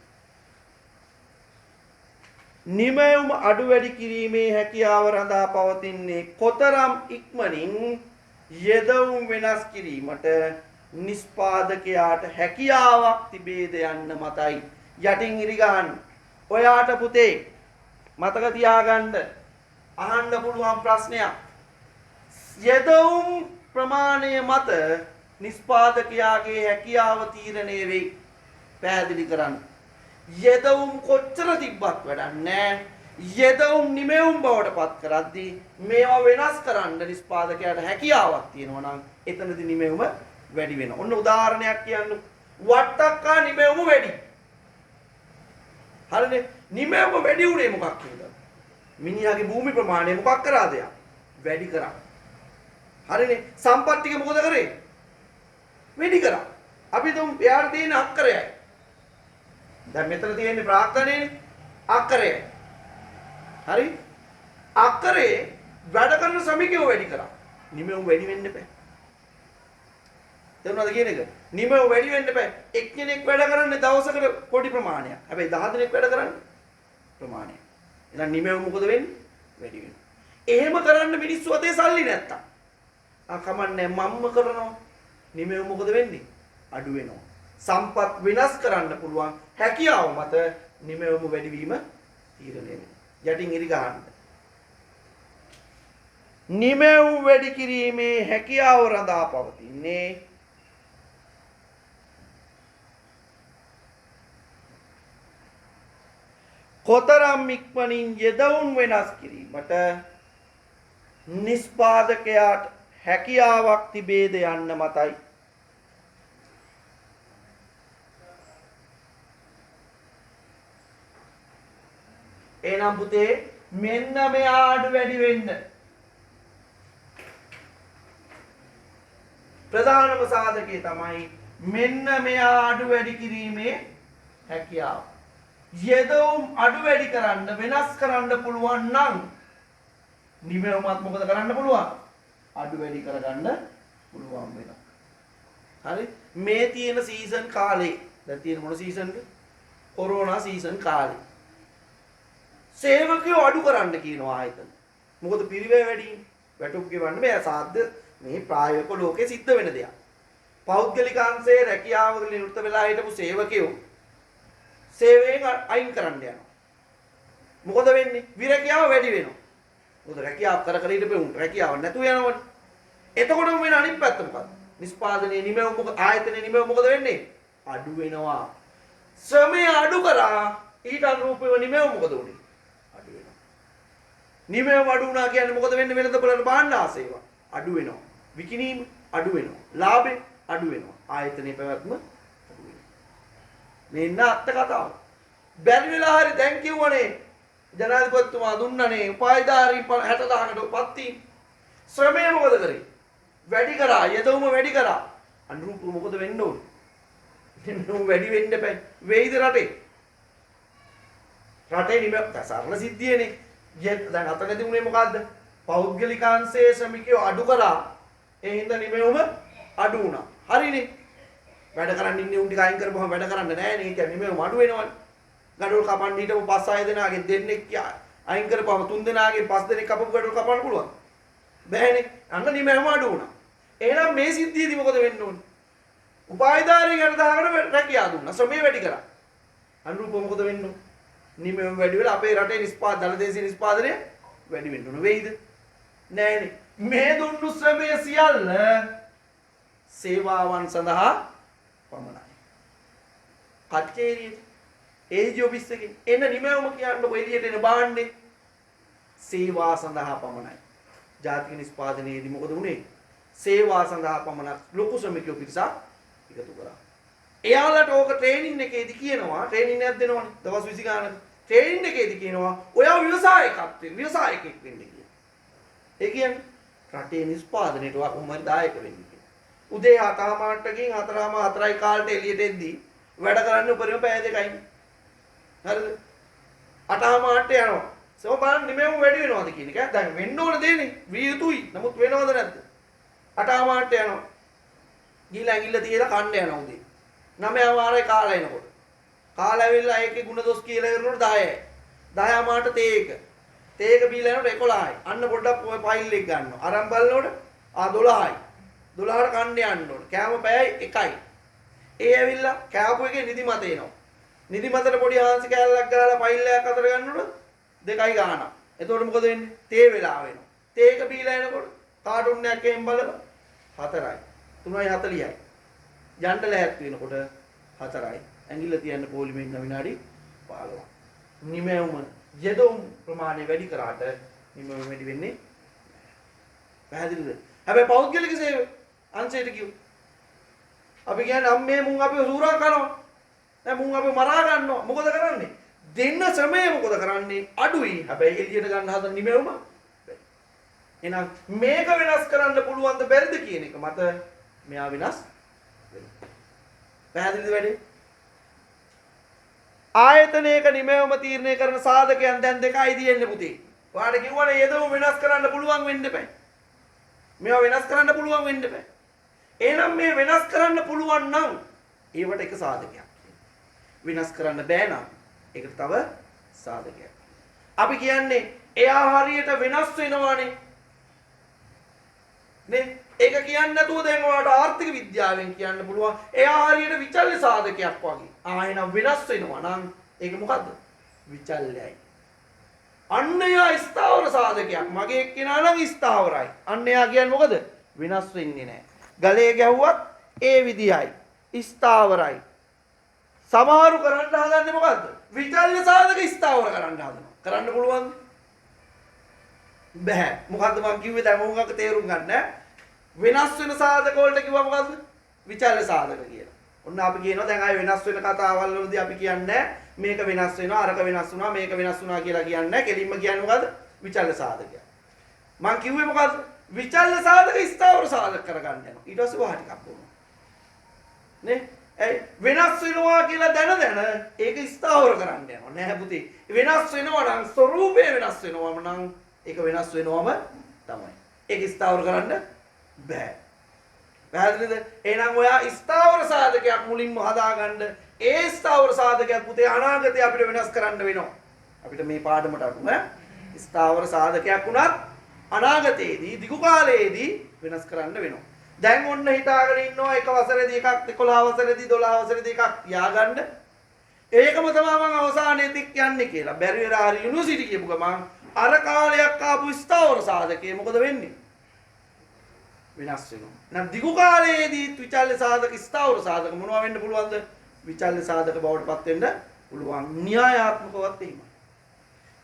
නිමැවුම අඩු වැඩි කිරීමේ හැකියාව රඳා පවතින්නේ කොතරම් ඉක්මනින් යෙදවුම් වෙනස් කිරීමට නිෂ්පාදකයාට හැකියාවක් තිබේද යන්න මතයි. යටින් ඉරි ගන්න. ඔයාට පුතේ මතක තියාගන්න අහන්න පුළුවන් ප්‍රශ්නයක්. යෙදවුම් ප්‍රමාණය මත නිෂ්පාදකයාගේ හැකියාව තීරණය වෙයි. පැහැදිලි කරන්න. යෙදවුම් කොච්චර තිබ්බත් වැඩක් නැහැ. යෙදවුම් නිමැවුම් බවට පත් කරද්දී මේවා වෙනස් කරන්න නිෂ්පාදකයාට හැකියාවක් තියෙනවා නම් එතනදී නිමැවුම වැඩි වෙනවා. ඔන්න උදාහරණයක් කියන්න. වට්ටක්කා නිමැවුම වැඩි. හරිනේ. නිමැවුම වැඩි උනේ මොකක් හේතුවද? මිනිහාගේ භූමි ප්‍රමාණය මොකක් කරාද යා? වැඩි කරා. හරිනේ. සම්පත් ටික මොකද කරේ? වැඩි කරා. අපි දුම් එයාට තියෙන අක්කරයයි. දැන් මෙතන තියෙන්නේ ප්‍රාක්‍තනයනේ අක්කරයයි. හරි? අක්කරේ වැඩ කරන ශ්‍රමිකයෝ වැඩි කරා. නිමැවුම වැඩි වෙන්න බෑ. තේරුණාද කියන එක? නිමැවුම වැඩි වෙන්න බෑ. එක්කෙනෙක් වැඩ කරන්නේ දවසකට පොඩි ප්‍රමාණයක්. හැබැයි 10 දිනක් වැඩ කරන්නේ ප්‍රමාණයක්. එහෙනම් නිමැවුම මොකද වෙන්නේ? වැඩි වෙනවා. එහෙම කරන්න මිනිස්සු අතේ සල්ලි නැත්තම් කමන්නේ මම්ම කරනවා. නිමැවුම මොකද වෙන්නේ? අඩු වෙනවා. සම්පත් වෙනස් කරන්න පුළුවන් හැකියාව මත නිමැවුම වැඩිවීම තීරණය වෙනවා. යටින් ඉරි ගන්න. නිමැවුම් වැඩි කිරීමේ හැකියාව රඳා පවතින්නේ කොතරම් ඉක්මනින් යෙදවුම් වෙනස් කිරීමට නිෂ්පාදකයාට හැකියාවක් තිබේද යන්න මතයි. එහෙනම් පුතේ මෙන්න මෙයා අඩු වැඩි වෙන්න ප්‍රධානම සාධකය තමයි මෙන්න මෙයා අඩු වැඩි කිරීමේ හැකියාව. යෙදවුම් අඩු වැඩි කරන්න වෙනස් කරන්න පුළුවන් නම් නිමැවුමත් මොකද කරන්න පුළුවන්? අඩු වැඩි කරගන්න පුළුවන් වෙනවා. හරි? මේ තියෙන සීසන් කාලේ දැන් තියෙන මොන සීසන්ද? කොරෝනා සීසන් කාලේ. සේවකයෝ අඩු කරන්න කියනවා ආයතන. මොකද පිරිවැය වැඩි. වැටුප් ගෙවන්න බෑ. සාද්ද මේ ප්‍රායෝගික ලෝකේ සිද්ධ වෙන දෙයක්. පෞද්ගලික අංශයේ රැකියාවක නිරත වෙලා හිටපු සේවකයෝ සේවයෙන් අයින් කරන්න යනවා. මොකද වෙන්නේ? විරැකියාව වැඩි වෙනවා. මොකද රැකියාව කර කර හිටපු උන් රැකියාව නැතුව යනවනේ. එතකොටම වෙන අනිත් පැත්ත මොකක්ද? නිෂ්පාදනයේ නිමැවුම මොකද? ආයතනයේ නිමැවුම මොකද වෙන්නේ? අඩු වෙනවා. ශ්‍රමය අඩු කරා ඊට අනුරූපව නිමැවුම මොකද උනේ? අඩු වෙනවා. නිමැවුම අඩු වුණා කියන්නේ මොකද වෙන්නේ? වෙනද බලන්න බාණ්ඩ ආසේව අඩු වෙනවා. විකිණීම අඩු වෙනවා. ලාභය අඩු වෙනවා. ආයතනයේ පැවැත්ම අඩු වෙනවා. මෙන්න අත්ත කතාව. බැරි වෙලා හරි දැන් කිව්වනේ ජනාධිපතිතුමා දුන්නනේ උපාධිධාරී 60000කට පත්ති. ශ්‍රමය මොකද කරේ? වැඩි කරා. යෙදවුම වැඩි කරා. අනුරූපව මොකද වෙන්න ඕනේ? නිමැවුම වැඩි වෙන්න බෑ. වෙයිද රටේ? රටේ නිමැවුම සරල සිද්ධියනේ. දැන් අතකදී උනේ මොකද්ද? පෞද්ගලිකාංශයේ ශ්‍රමිකයෝ අඩු කරා. ඒ හින්දා නිමැවුම අඩු වුණා. හරිනේ. වැඩ කරන්න ඉන්නේ උන් ටික අයින් කරපුවම වැඩ කරන්න නැහැ නේ. ඒ කියන්නේ නිමෙවුම අඩු වෙනවනේ. gadol කපන්න හිටපු 5-6 දෙනාගෙන් දෙන්නෙක් අයින් කරපුවම 3 දෙනාගෙන් 5 දෙනෙක් කපපු gadol කපන්න පුළුවන්. බෑනේ. අන්න නිමෙවුම අඩු වුණා. එහෙනම් මේ සිද්ධියේදී මොකද වෙන්න ඕනේ? උපායධාරී ගැන දාගෙන රැකියාව දුන්නා. ශ්‍රමය වැඩි කරා. අනුරූපව මොකද වෙන්න ඕනේ? නිමෙවුම වැඩි වෙලා අපේ රටේ දලදේශීය නිෂ්පාදනය වැඩි වෙන්න ඕනේ. වෙයිද? නෑනේ. මේ දුන්නු ශ්‍රමය සියල්ල සේවාවන් සඳහා පමණයි. කච්චේරියේ ඒජි ඔෆිස් එකේ එන්න නිමෙවුම කියන්නකො එළියට එන බාණ්ඩේ සේවා සඳහා පමණයි. ජාතික නිෂ්පාදනයේදී මොකද වුනේ? සේවා සඳහා පමණක් ලොකු ශ්‍රමිකයෝ පිරිසක් එකතු කරා. එයාලට ඕක ට්‍රේනින් එකේදී කියනවා, ට්‍රේනින් එකක් දෙනවනේ දවස් 20 ගානක. ට්‍රේනින් එකේදී කියනවා ඔයා ව්‍යවසායකයෙක් වෙන්න කියලා. ඒ කියන්නේ රටේ නිෂ්පාදනයට ඔයා කොහොමද දායක වෙන්නේ කියලා. උදේ 7:00 4:00 කාලට එළියට එද්දී වැඩ කරන්න උපරිම පැය දෙකයි. හරිද? 8:00 යනවා. සම බලන්න නිමෙවුම වැඩි වෙනවද කියන එක. දැන් වෙන්න ඕන දෙන්නේ විය යුතුයි. නමුත් වෙනවද නැද්ද? 8:00 යනවා. ගිහලා ඇඟිල්ල තියලා කන්න යනවා උදේ. 9:00 කාලා එනකොට. කාලා ඇවිල්ලා ඒකේ ಗುಣ දොස් කියලා කරනකොට 10යි. 10:00 තේ එක. තේ එක බීලා යනකොට 11යි. අන්න පොඩ්ඩක් ෆයිල් එක ගන්නවා. අරන් බලනකොට 12යි. 12ට කන්න යන්න ඕන. කෑම පැයයි 1යි. ඒ ඇවිල්ලා කෑපු එකේ නිදිමත එනවා. නිදිමතට පොඩි ආංශ කෑල්ලක් ගාලා ෆයිල් එකක් අතර ගන්නකොට 2යි ගානක්. එතකොට මොකද වෙන්නේ? තේ වෙලා වෙනවා. තේ එක බීලා එනකොට කාටුන් එකක් එහෙම බලලා 4යි. 3:40යි. යන්න ලෑස්ති වෙනකොට 4යි. ඇඟිල්ල තියන්න පොලිමෙන් විනාඩි 15ක්. නිමෙවුම යෙදුම් ප්‍රමාණය වැඩි කරාට නිමෙවුම වැඩි වෙන්නේ නැහැ. පැහැදිලිද? හැබැයි පෞද්ගලික සේවය අංශයට කිව්ව. අපි කියන්නේ අම්මේ මුන් අපිව සූරා කරනවා. දැන් මුන් අපිව මරා ගන්නවා. මොකද කරන්නේ? දෙන්න ශ්‍රමය මොකද කරන්නේ? අඩුයි. හැබැයි එළියට ගන්න හදන නිමෙවුම එහෙනම් මේක වෙනස් කරන්න පුළුවන්ද බැරිද කියන එක මත මෙයා වෙනස් වෙනවා. පැහැදිලිද වැඩි? ආයතනයක නිමෙවුම තීරණය කරන සාධකයන් දැන් දෙකයි තියෙන්නේ පුතේ. ඔයාලට කිව්වනේ යෙදවුම වෙනස් කරන්න පුළුවන් වෙන්න බෑ. මේවා වෙනස් කරන්න පුළුවන් වෙන්න බෑ. එහෙනම් මේ වෙනස් කරන්න පුළුවන් නම් ඒවට එක සාධකයක්. වෙනස් කරන්න බෑ නම් ඒකට තව සාධකයක්. අපි කියන්නේ එයා හරියට වෙනස් වෙනවානේ. නේ? ඒක කියන්නේ නැතුව දැන් ඔයාලට ආර්ථික විද්‍යාවෙන් කියන්න පුළුවන් එයා හරියට විචල්්‍ය සාධකයක් වගේ. එහෙනම් වෙනස් වෙනවා නම් ඒක මොකද්ද? විචල්‍යයි. අන්න එයා ස්ථාවර සාධකයක්. මගේ එක්කෙනා නම් ස්ථාවරයි. අන්න එයා කියන්නේ මොකද? වෙනස් වෙන්නේ නැහැ. ගලේ ගැහුවත් ඒ විදියයි. ස්ථාවරයි. සමහරු කරන්න හදන්නේ මොකද්ද? විචල්්‍ය සාධක ස්ථාවර කරන්න හදනවා. කරන්න පුළුවන්ද? බෑ. මොකද්ද මම කිව්වේ දැන් මොකක්ද තේරුම් ගන්න? වෙනස් වෙන සාධක වලට කිව්වා මොකද්ද? විචල්්‍ය සාධක කියලා. ඔන්න අපි කියනවා දැන් ආයේ වෙනස් වෙන කතාවල් වලදී අපි කියන්නේ මේක වෙනස් වෙනවා අරක වෙනස් වුණා මේක වෙනස් වුණා කියලා කියන්නේ කෙලින්ම කියන්නේ මොකද්ද? විචල්්‍ය සාධකය. මම කිව්වේ මොකද්ද? විචල්්‍ය සාධක ස්ථාවර සාධක කරගන්න යනවා. ඊට පස්සේ වහ ටිකක් වුණා. නේ? වෙනස් වෙනවා කියලා දැන ඒක ස්ථාවර කරන්න යනවා. නෑ පුතේ. වෙනස් වෙනවා නම් ස්වરૂපය වෙනස් වෙනවම නම් ඒක වෙනස් වෙනවම තමයි. ඒක ස්ථාවර කරන්න බෑ. පැහැදිලිද? එහෙනම් ඔයා ස්ථාවර සාධකයක් මුලින්ම හදාගන්න. ඒ ස්ථාවර සාධකයක් පුතේ අනාගතේ අපිට වෙනස් කරන්න වෙනවා. අපිට මේ පාඩමට අනුව ස්ථාවර සාධකයක් වුණත් අනාගතයේදී දිගු කාලයේදී වෙනස් කරන්න වෙනවා. දැන් ඔන්න හිතාගෙන ඉන්නවා එක වසරේදී එකක් 11 වසරේදී 12 වසරේදී එකක් තියාගන්න. ඒකම තමයි මම අවසානයේ තික් යන්නේ කියලා. බැරි වෙලා හරි යුනිවර්සිටි කියපු ගමන් අර කාලයක් ආපු ස්ථාවර සාධකයේ මොකද වෙන්නේ? වෙනස් වෙනවා. නම් දිගු කාලයේදී විචල්්‍ය සාධක ස්ථාවර සාධක මොනවා වෙන්න පුළුවන්ද? විචල්්‍ය සාධක බවට පත් වෙන්න පුළුවන්. න්‍යායාත්මකවත් එහෙමයි.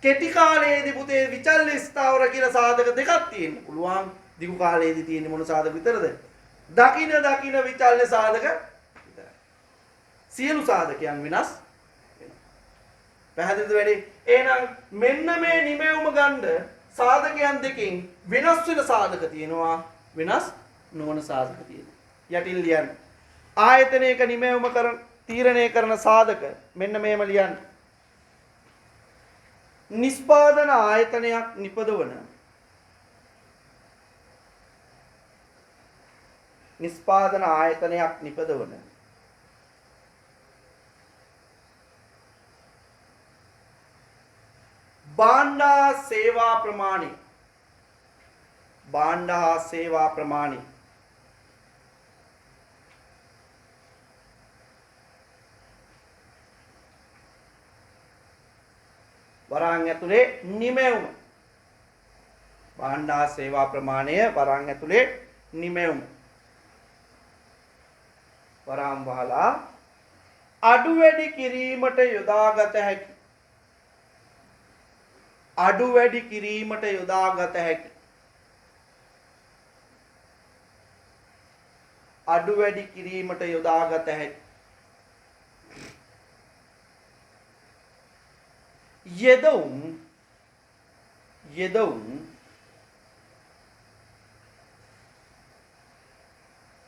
කෙටි කාලයේදී පුතේ විචල්්‍ය ස්ථාවර කියලා සාධක දෙකක් තියෙන්න පුළුවන්. දිගු කාලයේදී තියෙන්නේ මොන සාධක විතරද? දකින විචල්්‍ය සාධක විතරයි. සියලු සාධකයන් වෙනස් වෙනවා. පැහැදිලිද වැඩි? එහෙනම් මෙන්න මේ නිමෙවුම ගන්න සාධකයන් දෙකෙන් වෙනස් වෙන සාධක තියෙනවා. වෙනස් නොවන සාධක තියෙනවා. යටින් ලියන්න. ආයතනයක නිමෙවුම කරන තීරණය කරන සාධක මෙන්න මේම ලියන්න. නිෂ්පාදන ආයතනයක් නිපදවන භාණ්ඩ සේවා ප්‍රමාණය. භාණ්ඩ සේවා ප්‍රමාණය. වරාන් ඇතුලේ නිමෙවුම. භාණ්ඩ සේවා ප්‍රමාණය වරාන් ඇතුලේ නිමෙවුම. වරාන් වහලා අඩු වැඩි කිරීමට යොදාගත හැකි. අඩු වැඩි කිරීමට යොදාගත හැකි. අඩු වැඩි කිරීමට යොදාගත හැකි. යෙදවුම්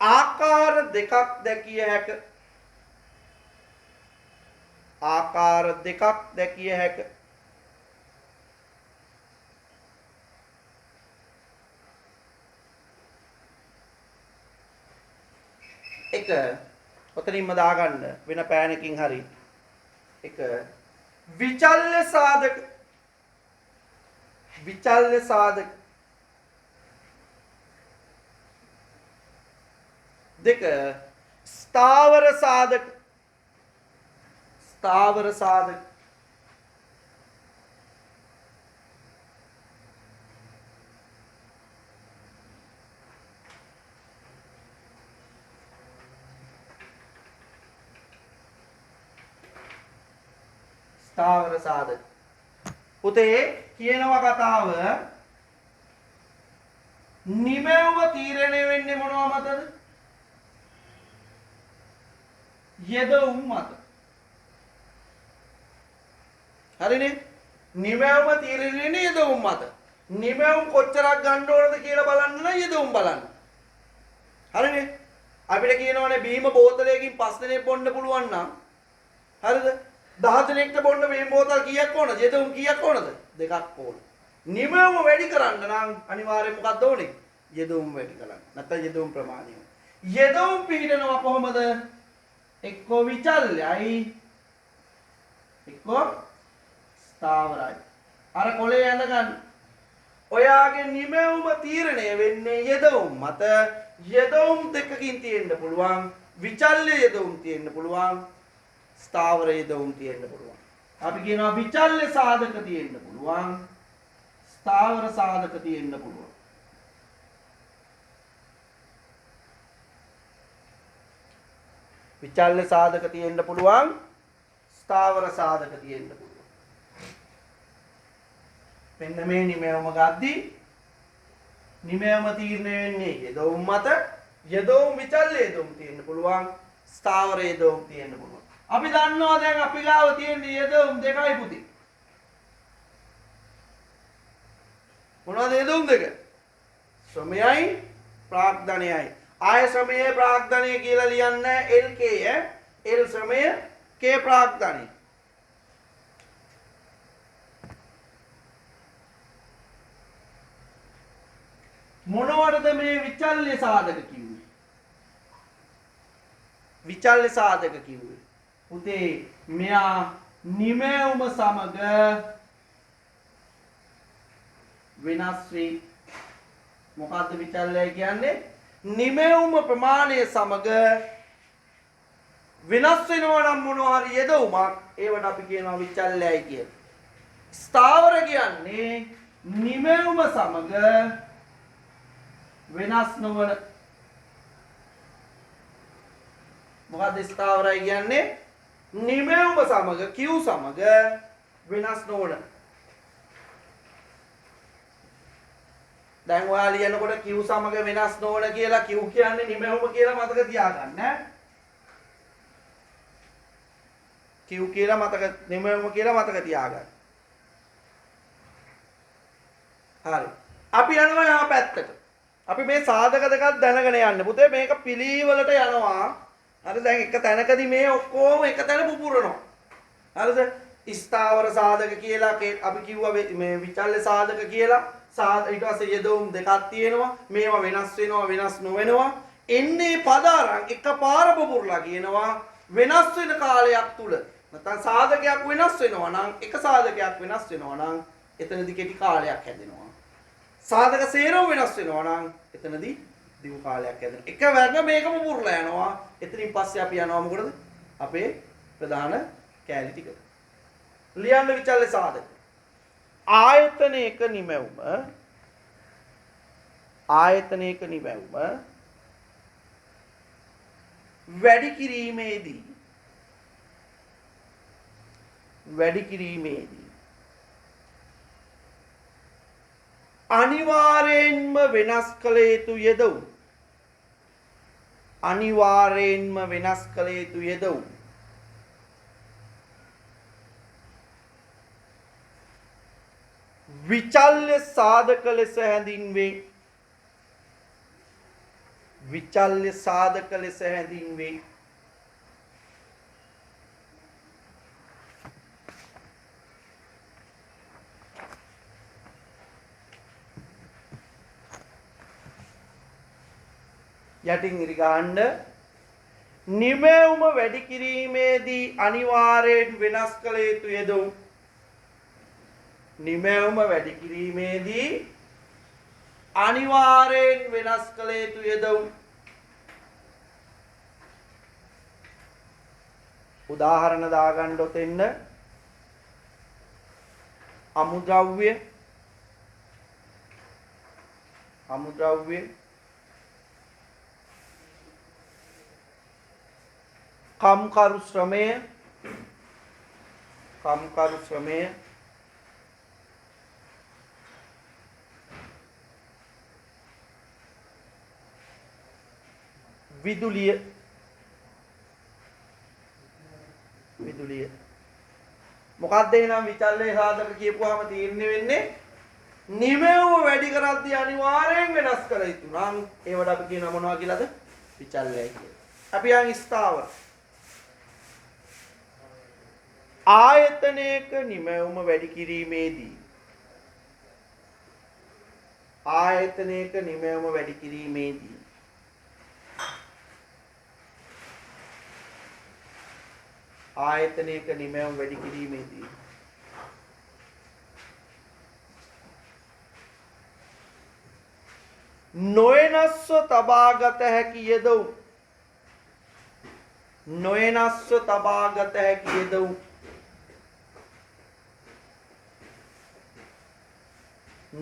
ආකාර දෙකක් දැකිය හැක. ආකාර දෙකක් දැකිය හැක. එක ඔතනින්ම දාගන්න වෙන පෑනකින් හරි. එක විචල්්‍ය සාධක. විචල්්‍ය සාධක. දෙක ස්ථාවර සාධක. ස්ථාවර සාධක. ස්ථාවර සාධක. පුතේ කියනවා කතාව නිමෙව්ව තීරණය වෙන්නේ මොනවා මතද? යෙදවුම් මත. හරිනේ? නිමෙව්ව තීරණය වෙන්නේ යෙදවුම් මත. නිමෙවුම් කොච්චරක් ගන්න ඕනද කියලා බලන්න නම් යෙදවුම් බලන්න. හරිනේ? අපිට කියනවානේ බීම බෝතලයකින් 5 දෙනෙක් බොන්න පුළුවන් නම් හරිද? 10 දෙනෙක්ට බොන්න මේ බෝතල් කීයක් ඕනද? යෙදවුම් කීයක් ඕනද? දෙකක් ඕන. නිමෙවුම වැඩි කරන්න නම් අනිවාර්යෙන් මොකක්ද ඕනේ? යෙදවුම් වැඩි කරන්න. නැත්නම් යෙදවුම් ප්‍රමාණය. යෙදවුම් පිළිනවා කොහොමද? එක්කෝ විචල්යයි එක්කෝ ස්ථාවරයි. අර කොලේ ඇඳ ගන්න. ඔයාගේ නිමෙවුම තීරණය වෙන්නේ යෙදවුම් මත. යෙදවුම් දෙකකින් තියෙන්න පුළුවන්. විචල්්‍ය යෙදවුම් තියෙන්න පුළුවන්. ස්ථාවර යෙදවුම් තියෙන්න පුළුවන්. අපි කියනවා විචල්්‍ය සාධක තියෙන්න පුළුවන්. ස්ථාවර සාධක තියෙන්න පුළුවන්. විචල්්‍ය සාධක තියෙන්න පුළුවන්. ස්ථාවර සාධක තියෙන්න පුළුවන්. මෙන්න මේ නිමෙවුම ගද්දී නිමෙවුම තීරණය වෙන්නේ යෙදවුම් මත. යෙදවුම් විචල්්‍ය යෙදවුම් තියෙන්න පුළුවන්. ස්ථාවර යෙදවුම් තියෙන්න පුළුවන්. අපි දන්නවා දැන් අපි ගාව තියෙන යෙදවුම් දෙකයි පුතේ. මොනවද යෙදවුම් දෙක? ශ්‍රමයයි ප්‍රාග්ධනයයි. ආය ශ්‍රමයේ ප්‍රාග්ධනය කියලා ලියන්නේ LK L ශ්‍රමය K ප්‍රාග්ධනය. මොනවටද මේ විචල්්‍ය සාධක කිව්වේ? විචල්්‍ය සාධක කිව්වේ පුතේ මෙයා නිමෙවුම සමග වෙනස් වේ. මොකද්ද විචල්්‍යය කියන්නේ? නිමෙවුම ප්‍රමාණය සමග වෙනස් වෙනවා නම් මොනවා හරි යෙදවුමක් ඒවට අපි කියනවා විචල්්‍යයයි කියලා. ස්ථාවර කියන්නේ නිමෙවුම සමග වෙනස් නොවන. මොකද්ද ස්ථාවරයි කියන්නේ? නිමෙවුම සමග Q සමග වෙනස් නොවන. දැන් ඔයා ලියනකොට Q සමග වෙනස් නොවන කියලා Q කියන්නේ නිමෙවුම කියලා මතක තියාගන්න ඈ. Q කියලා මතක නිමෙවුම කියලා මතක තියාගන්න. හරි. අපි යනවා යහ පැත්තට. අපි මේ සාධක දෙකක් දැනගෙන යන්න. පුතේ මේක පිළිවෙලට යනවා. හරි දැන් එක තැනකදී මේ ඔක්කොම එක තැන පුපුරනවා. හරිද? ස්ථාවර සාධක කියලා අපි කිව්වා මේ විචල්්‍ය සාධක කියලා. ඊට පස්සේ යෙදවුම් දෙකක් තියෙනවා. මේවා වෙනස් වෙනවා වෙනස් නොවෙනවා. එන්නේ පද අරන් එකපාර පුපුරලා කියනවා වෙනස් වෙන කාලයක් තුල නැත්නම් සාධකයක් වෙනස් වෙනවා නම් එක සාධකයක් වෙනස් වෙනවා නම් එතනදී කෙටි කාලයක් හැදෙනවා. සාධක සේරම වෙනස් වෙනවා නම් එතනදී දිගු කාලයක් හැදෙනවා. එක වර්ග මේකම පුරලා යනවා. එතනින් පස්සේ අපි යනවා මොකටද? අපේ ප්‍රධාන කෑලි ටික. ලියන්න විචල්්‍ය සාධක. ආයතනයක නිමැවුම වැඩි කිරීමේදී අනිවාර්යෙන්ම වෙනස් කළ යුතු යෙදවුම් විචල්්‍ය සාධක ලෙස හැඳින්වේ. යටින් ඉරි ගහන්න. නිමැවුම වැඩි කිරීමේදී අනිවාර්යෙන් වෙනස් කළ යුතු යෙදවුම්. නිමැවුම වැඩි කිරීමේදී අනිවාර්යෙන් වෙනස් කළ යුතු යෙදවුම්. උදාහරණ දාගන්න ඔතෙන්න. අමුද්‍රව්‍ය කම්කරු ශ්‍රමය විදුලිය මොකක්ද එහෙනම් විචල්්‍ය සාධක කියපුවාම තීරණය වෙන්නේ නිමැවුම වැඩි කරද්දී අනිවාර්යෙන් වෙනස් කළ යුතු නම් ඒවට අපි කියනවා මොනවා කියලාද? විචල්්‍යයි කියලා. අපි යන් ස්ථාවර. ආයතනයක නිමැවුම වැඩි කිරීමේදී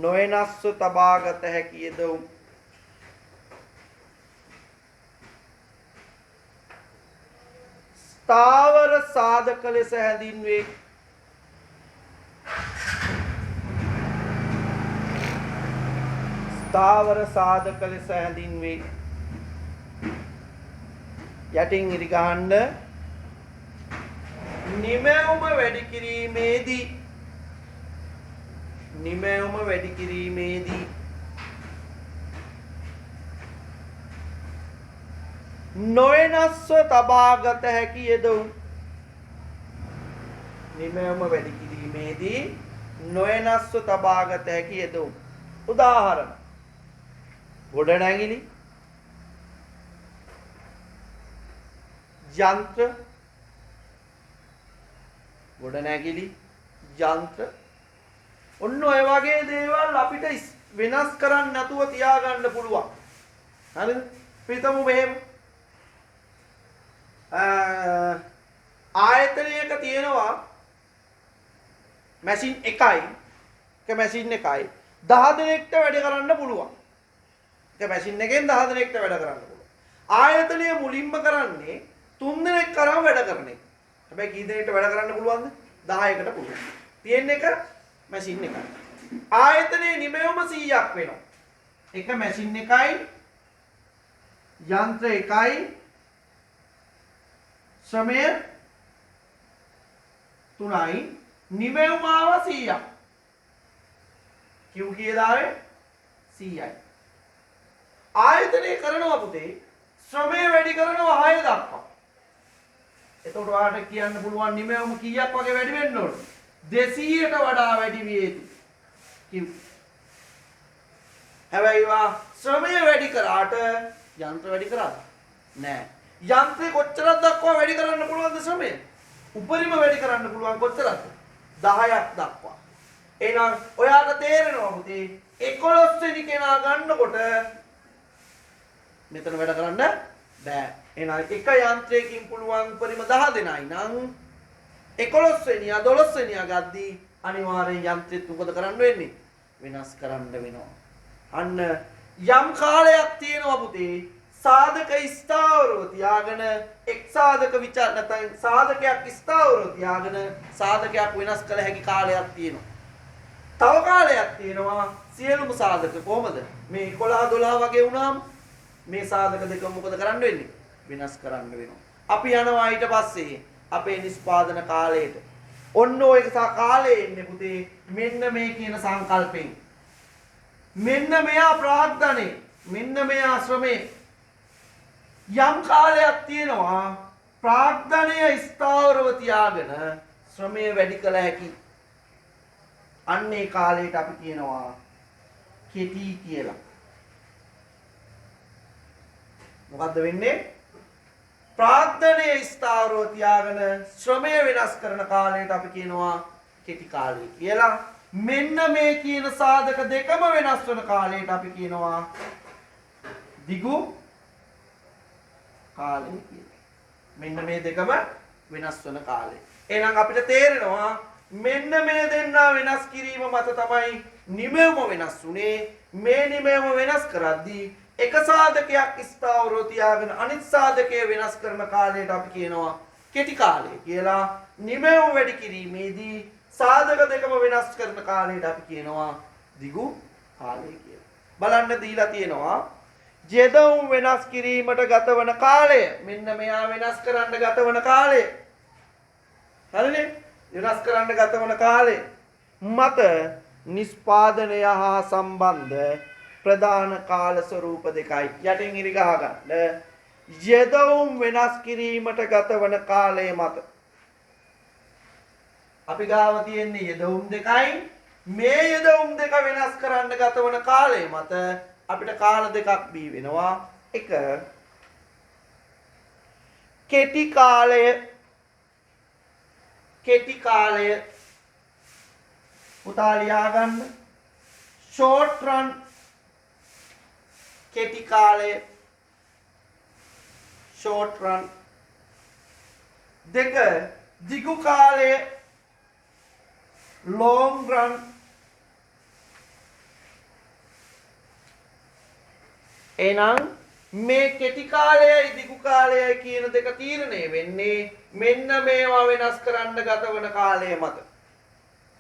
නොයනස්ව තබාගත හැකි යෙදවුම් ස්ථාවර සාධක ලෙස හැඳින්වේ. යටින් ඉරි ගහන්න. නිමැවුම වැඩි කිරීමේදී නොයනස්ව තබාගත හැකි යෙදවුම්. උදාහරණ. ගොඩනැගිලි, යන්ත්‍ර ඔන්න ඔය වගේ දේවල් අපිට වෙනස් කරන්න නැතුව තියාගන්න පුළුවන්. හරිද? පිටමු මෙහෙම. ආයතනයක තියෙනවා මැෂින් එකයි 10 දෙනෙක්ට වැඩ කරන්න පුළුවන්. එක මැෂින් එකෙන් 10 දෙනෙක්ට වැඩ කරන්න පුළුවන්. ආයතනය මුලින්ම කරන්නේ 3 දෙනෙක් කරාම වැඩ කරන එක. හැබැයි කී දෙනෙක්ට වැඩ කරන්න පුළුවන්ද? 10කට පුළුවන්. තියෙන එක මැෂින් එකයි. ආයතනයේ නිමැවුම 100ක් වෙනවා. එක මැෂින් එකයි යන්ත්‍ර එකයි ශ්‍රමය 3යි නිමැවුම ආව 100ක්. Q කීයද ආවේ? 100යි. ආයතනය කරනවා පුතේ ශ්‍රමය වැඩි කරනවා 6 දක්වා. එතකොට ඔයාලට කියන්න පුළුවන් නිමැවුම කීයක් වගේ වැඩි වෙන්න ඕනද? 200ට වඩා වැඩි විය යුතුයි. හැබැයි ශ්‍රමය වැඩි කරාට යන්ත්‍ර වැඩි කරාද? නෑ. යන්ත්‍රේ කොච්චරක් දක්වා වැඩි කරන්න පුළුවන්ද ශ්‍රමය? උපරිම වැඩි කරන්න පුළුවන් කොච්චරද? 10ක් දක්වා. එහෙනම් ඔයාට තේරෙනවා පුතේ 11 වෙනි කෙනා ගන්නකොට මෙතන වැඩ කරන්න බෑ. එහෙනම් එක යන්ත්‍රයකින් පුළුවන් උපරිම 10 දෙනයි නම් 11 වෙනියා 12 වෙනියා ගද්දී අනිවාර්යෙන් යන්ත්‍රෙත් මොකද කරන්න වෙන්නේ? වෙනස් කරන්න වෙනවා. අන්න යම් කාලයක් තියෙනවා පුතේ සාධක ස්ථාවරව තියාගෙන එක් සාධක විචාර නැත්නම් සාධකයක් ස්ථාවරව තියාගෙන සාධකයක් වෙනස් කළ හැකි කාලයක් තියෙනවා. තව කාලයක් තියෙනවා සියලුම සාධක කොහමද? මේ 11 12 වගේ වුණාම මේ සාධක දෙක මොකද කරන්න වෙන්නේ? වෙනස් කරන්න වෙනවා. අපි යනවා ඊට පස්සේ අපේ නිෂ්පාදන කාලයට. ඔන්න ඔය කාලේ ඉන්නේ පුතේ මෙන්න මේ කියන සංකල්පෙන්. මෙන්න මෙයා ප්‍රාග්ධනේ, මෙන්න මෙයා ශ්‍රමේ. යම් කාලයක් තියෙනවා ප්‍රාග්ධනය ස්ථාවරව තියාගෙන ශ්‍රමය වැඩි කළ හැකි. අන්නේ කාලයට අපි කියනවා කෙටි කියලා. මොකද්ද වෙන්නේ? ප්‍රාග්ධනය ස්ථාවරව තියාගෙන ශ්‍රමය වෙනස් කරන කාලයට අපි කියනවා කෙටි කාලය කියලා. මෙන්න මේ කියන සාධක දෙකම වෙනස් වන කාලයට අපි කියනවා දිගු කාලය කියලා. මෙන්න මේ දෙකම වෙනස් වන කාලය. එහෙනම් අපිට තේරෙනවා මෙන්න මේ දෙන්නා වෙනස් කිරීම මත තමයි නිමයම වෙනස් වුනේ. මේ නිමයම වෙනස් කරද්දී එක සාධකයක් ස්ථාවරව තියාගෙන අනිත් සාධකය වෙනස් කරන කාලයට අපි කියනවා කෙටි කාලය කියලා. නිමයම වැඩි කිරීමේදී සාධක දෙකම වෙනස් කරන කාලයට අපි කියනවා දිගු කාලය කියලා. බලන්න දීලා තියෙනවා යෙදවුම් වෙනස් කිරීමට ගතවන කාලය. මෙන්න මෙයා වෙනස් කරන්න ගතවන කාලය. හරිනේ? වෙනස් කරන්න ගතවන කාලය මත නිෂ්පාදනය හා සම්බන්ධ ප්‍රධාන කාල ස්වරූප දෙකයි. යටින් ඉරි ගහ ගන්න. යෙදවුම් වෙනස් කිරීමට ගතවන කාලය මත අපි ගාව තියෙන්නේ යෙදවුම් දෙකයි. මේ යෙදවුම් දෙක වෙනස් කරන්න ගතවන කාලය මත අපිට කාල දෙකක් බී වෙනවා. එක කෙටි කාලය. කෙටි කාලය පුතා ලියා ගන්න. short run කෙටි කාලය short run. දෙක දිගු කාලය long run. එහෙනම් මේ කෙටි කාලයයි දිගු කාලයයි කියන දෙක තීරණය වෙන්නේ මෙන්න මේවා වෙනස් කරන්න ගතවන කාලය මත.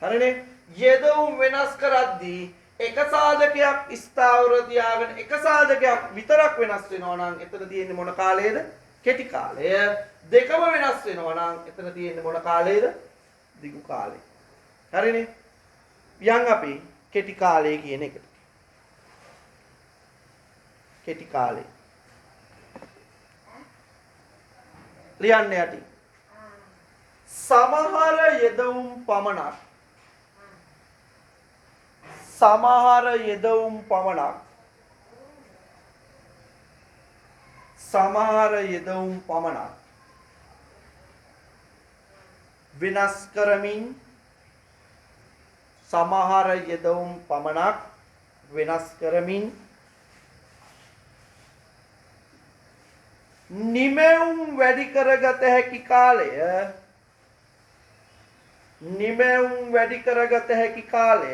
හරිනේ? යෙදවුම් වෙනස් කරද්දී එක සාධකයක් ස්ථාවර තියාගෙන එක සාධකයක් විතරක් වෙනස් වෙනවා නම් එතන තියෙන්නේ මොන කාලයේද? කෙටි කාලය. දෙකම වෙනස් වෙනවා නම් එතන තියෙන්නේ මොන කාලයේද? දිගු කාලය. හරිනේ? යන් අපි කෙටි කාලය කියන එකට. කෙටි කාලය. ලියන්න යටි. සමහර යෙදවුම් පමණක් සමහර යෙදවුම් පමණක් සමහර යෙදවුම් පමණක් වෙනස් කරමින් සමහර යෙදවුම් පමණක් වෙනස් කරමින් නිමෙවුම් වැඩි කරගත හැකි කාලය නිමෙවුම් වැඩි කරගත හැකි කාලය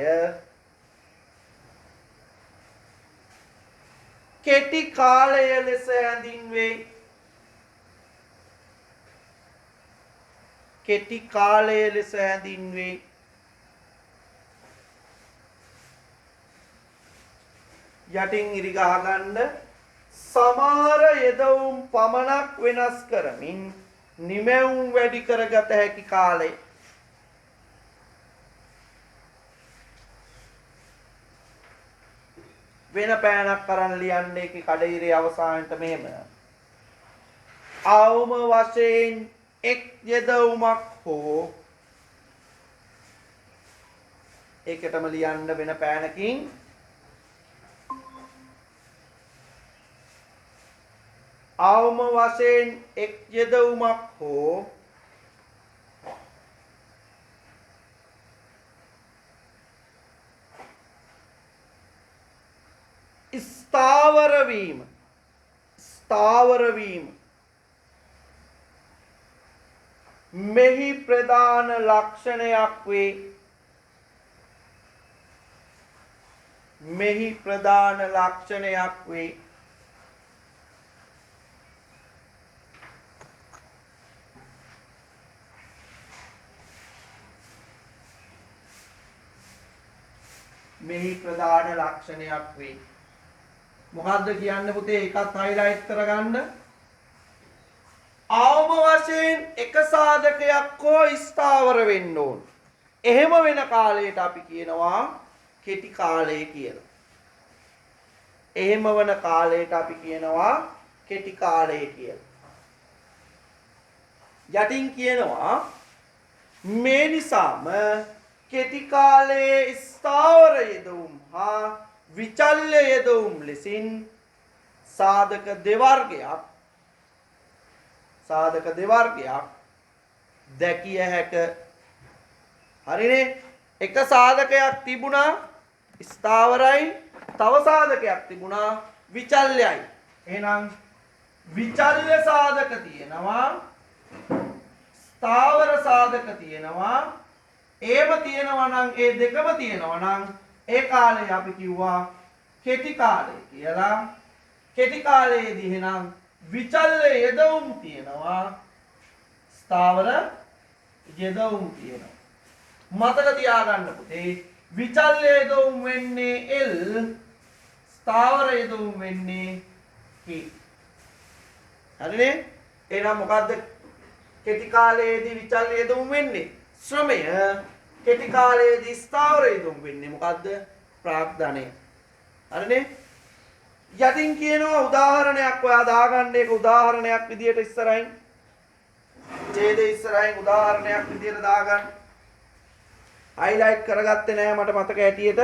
කෙටි කාලය ලෙස හැඳින්වේ. කෙටි කාලය ලෙස හැඳින්වේ. යටින් ඉරි ගහ ගන්න. සමහර යෙදවුම් පමණක් වෙනස් කරමින් නිමෙවුම් වැඩි කරගත හැකි කාලය. වෙන පෑනක් අරන් ලියන්න ඒකේ කඩිරේ අවසානට මෙහෙම. අවම වශයෙන් එක් යෙදවුමක් හෝ ඒකටම ලියන්න වෙන පෑනකින් අවම වශයෙන් එක් යෙදවුමක් හෝ ස්ථාවර වීම. ස්ථාවර වීම මෙහි ප්‍රධාන ලක්ෂණයක් වේ. මෙහි ප්‍රධාන ලක්ෂණයක් වේ. මෙහි ප්‍රධාන ලක්ෂණයක් වේ. මොකද්ද කියන්න පුතේ? එකත් highlight කරගන්න. අවම වශයෙන් එක සාධකයක් හෝ ස්ථාවර වෙන්න ඕන. එහෙම වෙන කාලයට අපි කියනවා කෙටි කාලය කියලා. එහෙම වන කාලයට අපි කියනවා කෙටි කාලය කියලා. යටින් කියනවා මේ නිසාම කෙටි කාලයේ ස්ථාවර යෙදවුම් හා විචල්්‍ය යෙදවුම් ලෙසින් සාධක දෙවර්ගයක් දැකිය හැක. හරිනේ? එක සාධකයක් තිබුණා ස්ථාවරයි, තව සාධකයක් තිබුණා විචල්‍යයි. එහෙනම් විචල්්‍ය සාධක තියෙනවා, ස්ථාවර සාධක තියෙනවා. ඒම තියෙනවා නම්, ඒ දෙකම තියෙනවා නම් ඒ කාලය අපි කිව්වා කෙටි කාලය කියලා. කෙටි කාලයේදී එහෙනම් විචල්්‍ය යෙදවුම් තියෙනවා, ස්ථාවර යෙදවුම් තියෙනවා. මතක තියාගන්න පුතේ, විචල්්‍ය යෙදවුම් වෙන්නේ L, ස්ථාවර යෙදවුම් වෙන්නේ K. හරිනේ? එහෙනම් මොකද්ද කෙටි කාලයේදී විචල්්‍ය යෙදවුම් වෙන්නේ? ශ්‍රමය. කෙටි කාලයේදී ස්ථාවර යෙදවුම් වෙන්නේ මොකද්ද? ප්‍රාග්ධනය. හරිනේ? යටින් කියනවා උදාහරණයක් ඔයා දාගන්න. ඒක උදාහරණයක් විදියට ඉස්සරහින් ඡේද ඉස්සරහින් උදාහරණයක් විදියට දාගන්න. highlight කරගත්තේ නෑ මට මතක ඇටියට.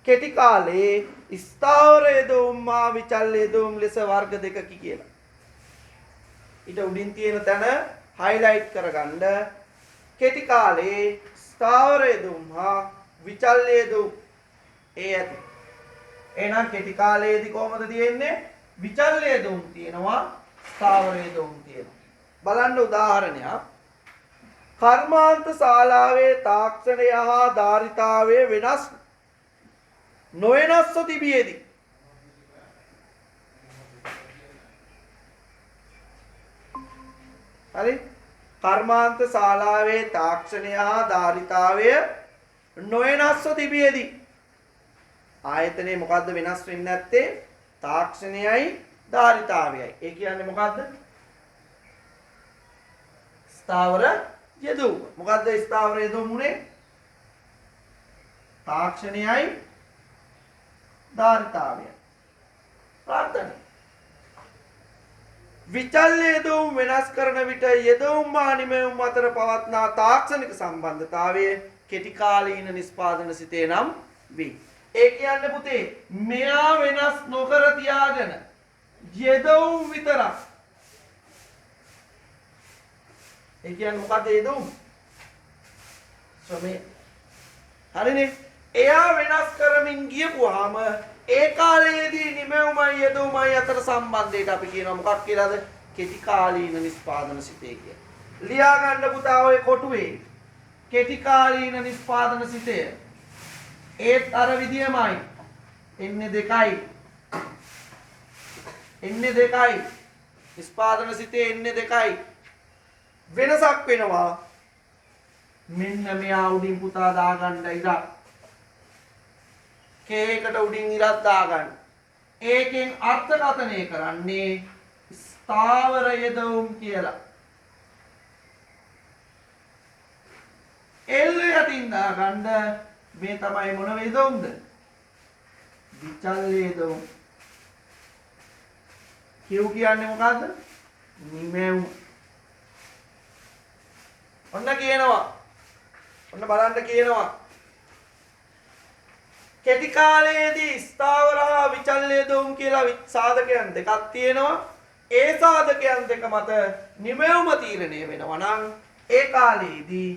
කෙටි කාලේ ස්ථාවර යෙදවුම් හා විචල්්‍ය යෙදවුම් ලෙස වර්ග දෙකකි කියලා. ඊට උඩින් තියෙන තැන highlight කරගන්න. කෙටි කාලේ ස්ථාවර යෙදවුම් හා විචල්්‍ය යෙදවුම් ඒ ඇති. එහෙනම් කෙටි කාලයේදී කොහොමද තියෙන්නේ? විචල්්‍ය යෙදවුම් තියෙනවා, ස්ථාවර යෙදවුම් තියෙනවා. බලන්න උදාහරණයක්. කර්මාන්ත ශාලාවේ තාක්ෂණය හා ධාරිතාවය වෙනස් නොවෙනස්ව තිබියදී හරි? කර්මාන්ත ශාලාවේ තාක්ෂණය හා ධාරිතාවය නොවෙනස්ව තිබියදී ආයතනයේ මොකද්ද වෙනස් වෙන්නේ නැත්තේ? තාක්ෂණයයි ධාරිතාවයයි. ඒ කියන්නේ මොකද්ද? ස්ථාවර යෙදවුම. මොකද්ද ස්ථාවර යෙදවුම උනේ? තාක්ෂණයයි ධාරිතාවයයි. ප්‍රාර්ථනා. විචල්්‍ය යෙදවුම් වෙනස් කරන විට යෙදවුම් හා නිමැවුම් අතර පවත්නා තාක්ෂණික සම්බන්ධතාවය කෙටි කාලීන නිෂ්පාදන සිතේ නම් වේ. ඒ කියන්නේ පුතේ මෙයා වෙනස් නොකර තියාගෙන යෙදවුම් විතරක්. ඒ කියන්නේ මොකද යෙදවුම්? ශ්‍රමය. හරිනේ? එයා වෙනස් කරමින් ගියපුවාම ඒ කාලයේදී නිමැවුමයි යෙදවුමයි අතර සම්බන්ධයට අපි කියනවා මොකක් කියලාද? කෙටි කාලීන නිෂ්පාදන සිතේ කියලා. ලියා ගන්න පුතා ඔය කොටුවේ කෙටි කාලීන නිෂ්පාදන සිතය. ඒත් අර විදියමයි. එන්නේ දෙකයි. නිෂ්පාදන සිතේ එන්නේ දෙකයි. වෙනසක් වෙනවා. මෙන්න මෙයා උඩින් පුතා දාගන්න ඉරක්. කේකට උඩින් ඉරක් දාගන්න. ඒකෙන් අර්ථකථනය කරන්නේ ස්ථාවර යෙදවුම් කියලා. එල් යටින් දාගන්න මේ තමයි මොන යෙදවුම්ද? විචල්්‍ය යෙදවුම්. කියු කියන්නේ මොකද්ද? නිමැවුම්. ඔන්න කියනවා. ඔන්න බලන්න කියනවා. කෙටි කාලයේදී ස්ථාවර හා විචල්්‍ය යෙදවුම් කියලා සාධකයන් දෙකක් තියෙනවා. ඒ සාධකයන් දෙක මත නිමැවුම තීරණය වෙනවා නම් ඒ කාලයේදී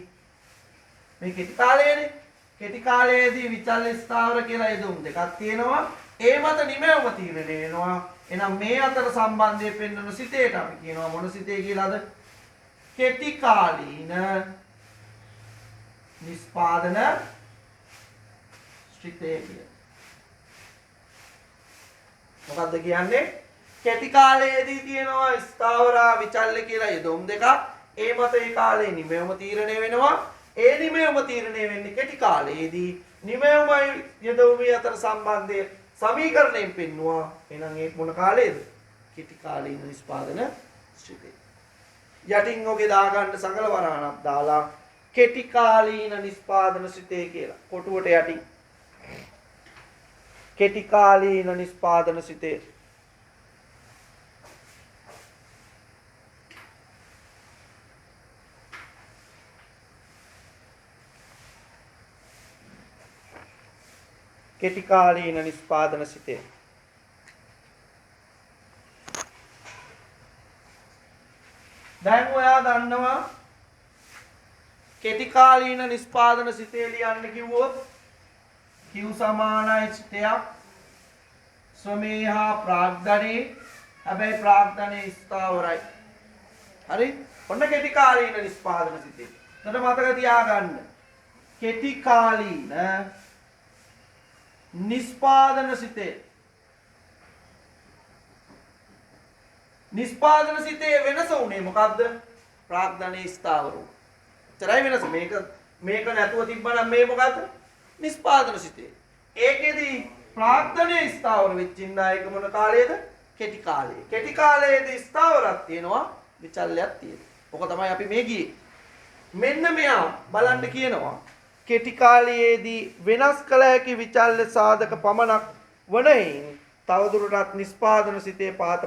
මේ කෙටි කාලයේදී විචල්්‍ය ස්ථාවර කියලා යෙදවුම් දෙකක් තියෙනවා. ඒ මත නිමැවුම තීරණය වෙනවා. එහෙනම් මේ අතර සම්බන්ධය පෙන්වන සිතේට අපි කියනවා මොන සිතේ කියලාද? කෙටි කාලීන නිස්පාදන සිතේ කියලා. මොකද්ද කියන්නේ? කෙටි කාලයේදී තියෙනවා ස්ථාවරා විචල්්‍ය කියලා යෙදුම් දෙකක්. ඒ මත ඒ කාලේ නිමැවුම තීරණය වෙනවා. ඒ නිමැවුම තීරණය වෙන්නේ කෙටි කාලයේදී. නිමැවුමයි යෙදුමේ අතර සම්බන්ධය සමීකරණයෙන් පෙන්වුවා. එහෙනම් ඒ මොන කාලයේද? කෙටි කාලීන නිස්පාදන ශ්‍රිතේ. යටින් ඔගේ දාගන්න සංගල වරහණක් දාලා කෙටි කාලීන නිස්පාදන ශ්‍රිතේ කියලා. කොටුවට යටින් කෙටි කාලීන නිස්පාදන ශ්‍රිතේ. කෙටි කාලීන නිස්පාදන සිතේ. දැන් ඔයා දන්නවා කෙටි කාලීන නිස්පාදන සිතේ ලියන්න කිව්වොත් Q සමානයි සිතයක් ස්වමේ හා ප්‍රාග්ධනයේ. හැබැයි ප්‍රාග්ධනයේ ස්ථාවරයි. හරි? ඔන්න කෙටි කාලීන නිස්පාදන සිතේ. එතකොට මතක තියාගන්න කෙටි කාලීන නිස්පාදන සිතේ. නිස්පාදන සිතේ වෙනස උනේ මොකද්ද? ප්‍රාග්ධනයේ ස්ථාවර වුණා. එතරයි වෙනස. මේක නැතුව තිබ්බනම් මේ මොකද්ද? නිස්පාදන සිතේ. ඒකෙදි ප්‍රාග්ධනයේ ස්ථාවර වෙච්ච ඉඳා ඒක මොන කාලයේද? කෙටි කාලයේ. කෙටි කාලයේදී ස්ථාවරක් තියෙනවා, විචල්‍යයක් තියෙනවා. ඔක තමයි අපි මේ ගියේ. මෙන්න මෙයා බලන්න කියනවා කෙටි කාලයේදී වෙනස් කළ හැකි විචල්්‍ය සාධක පමණක් වන හේයින් තවදුරටත් නිස්පාදන සිතේ පහත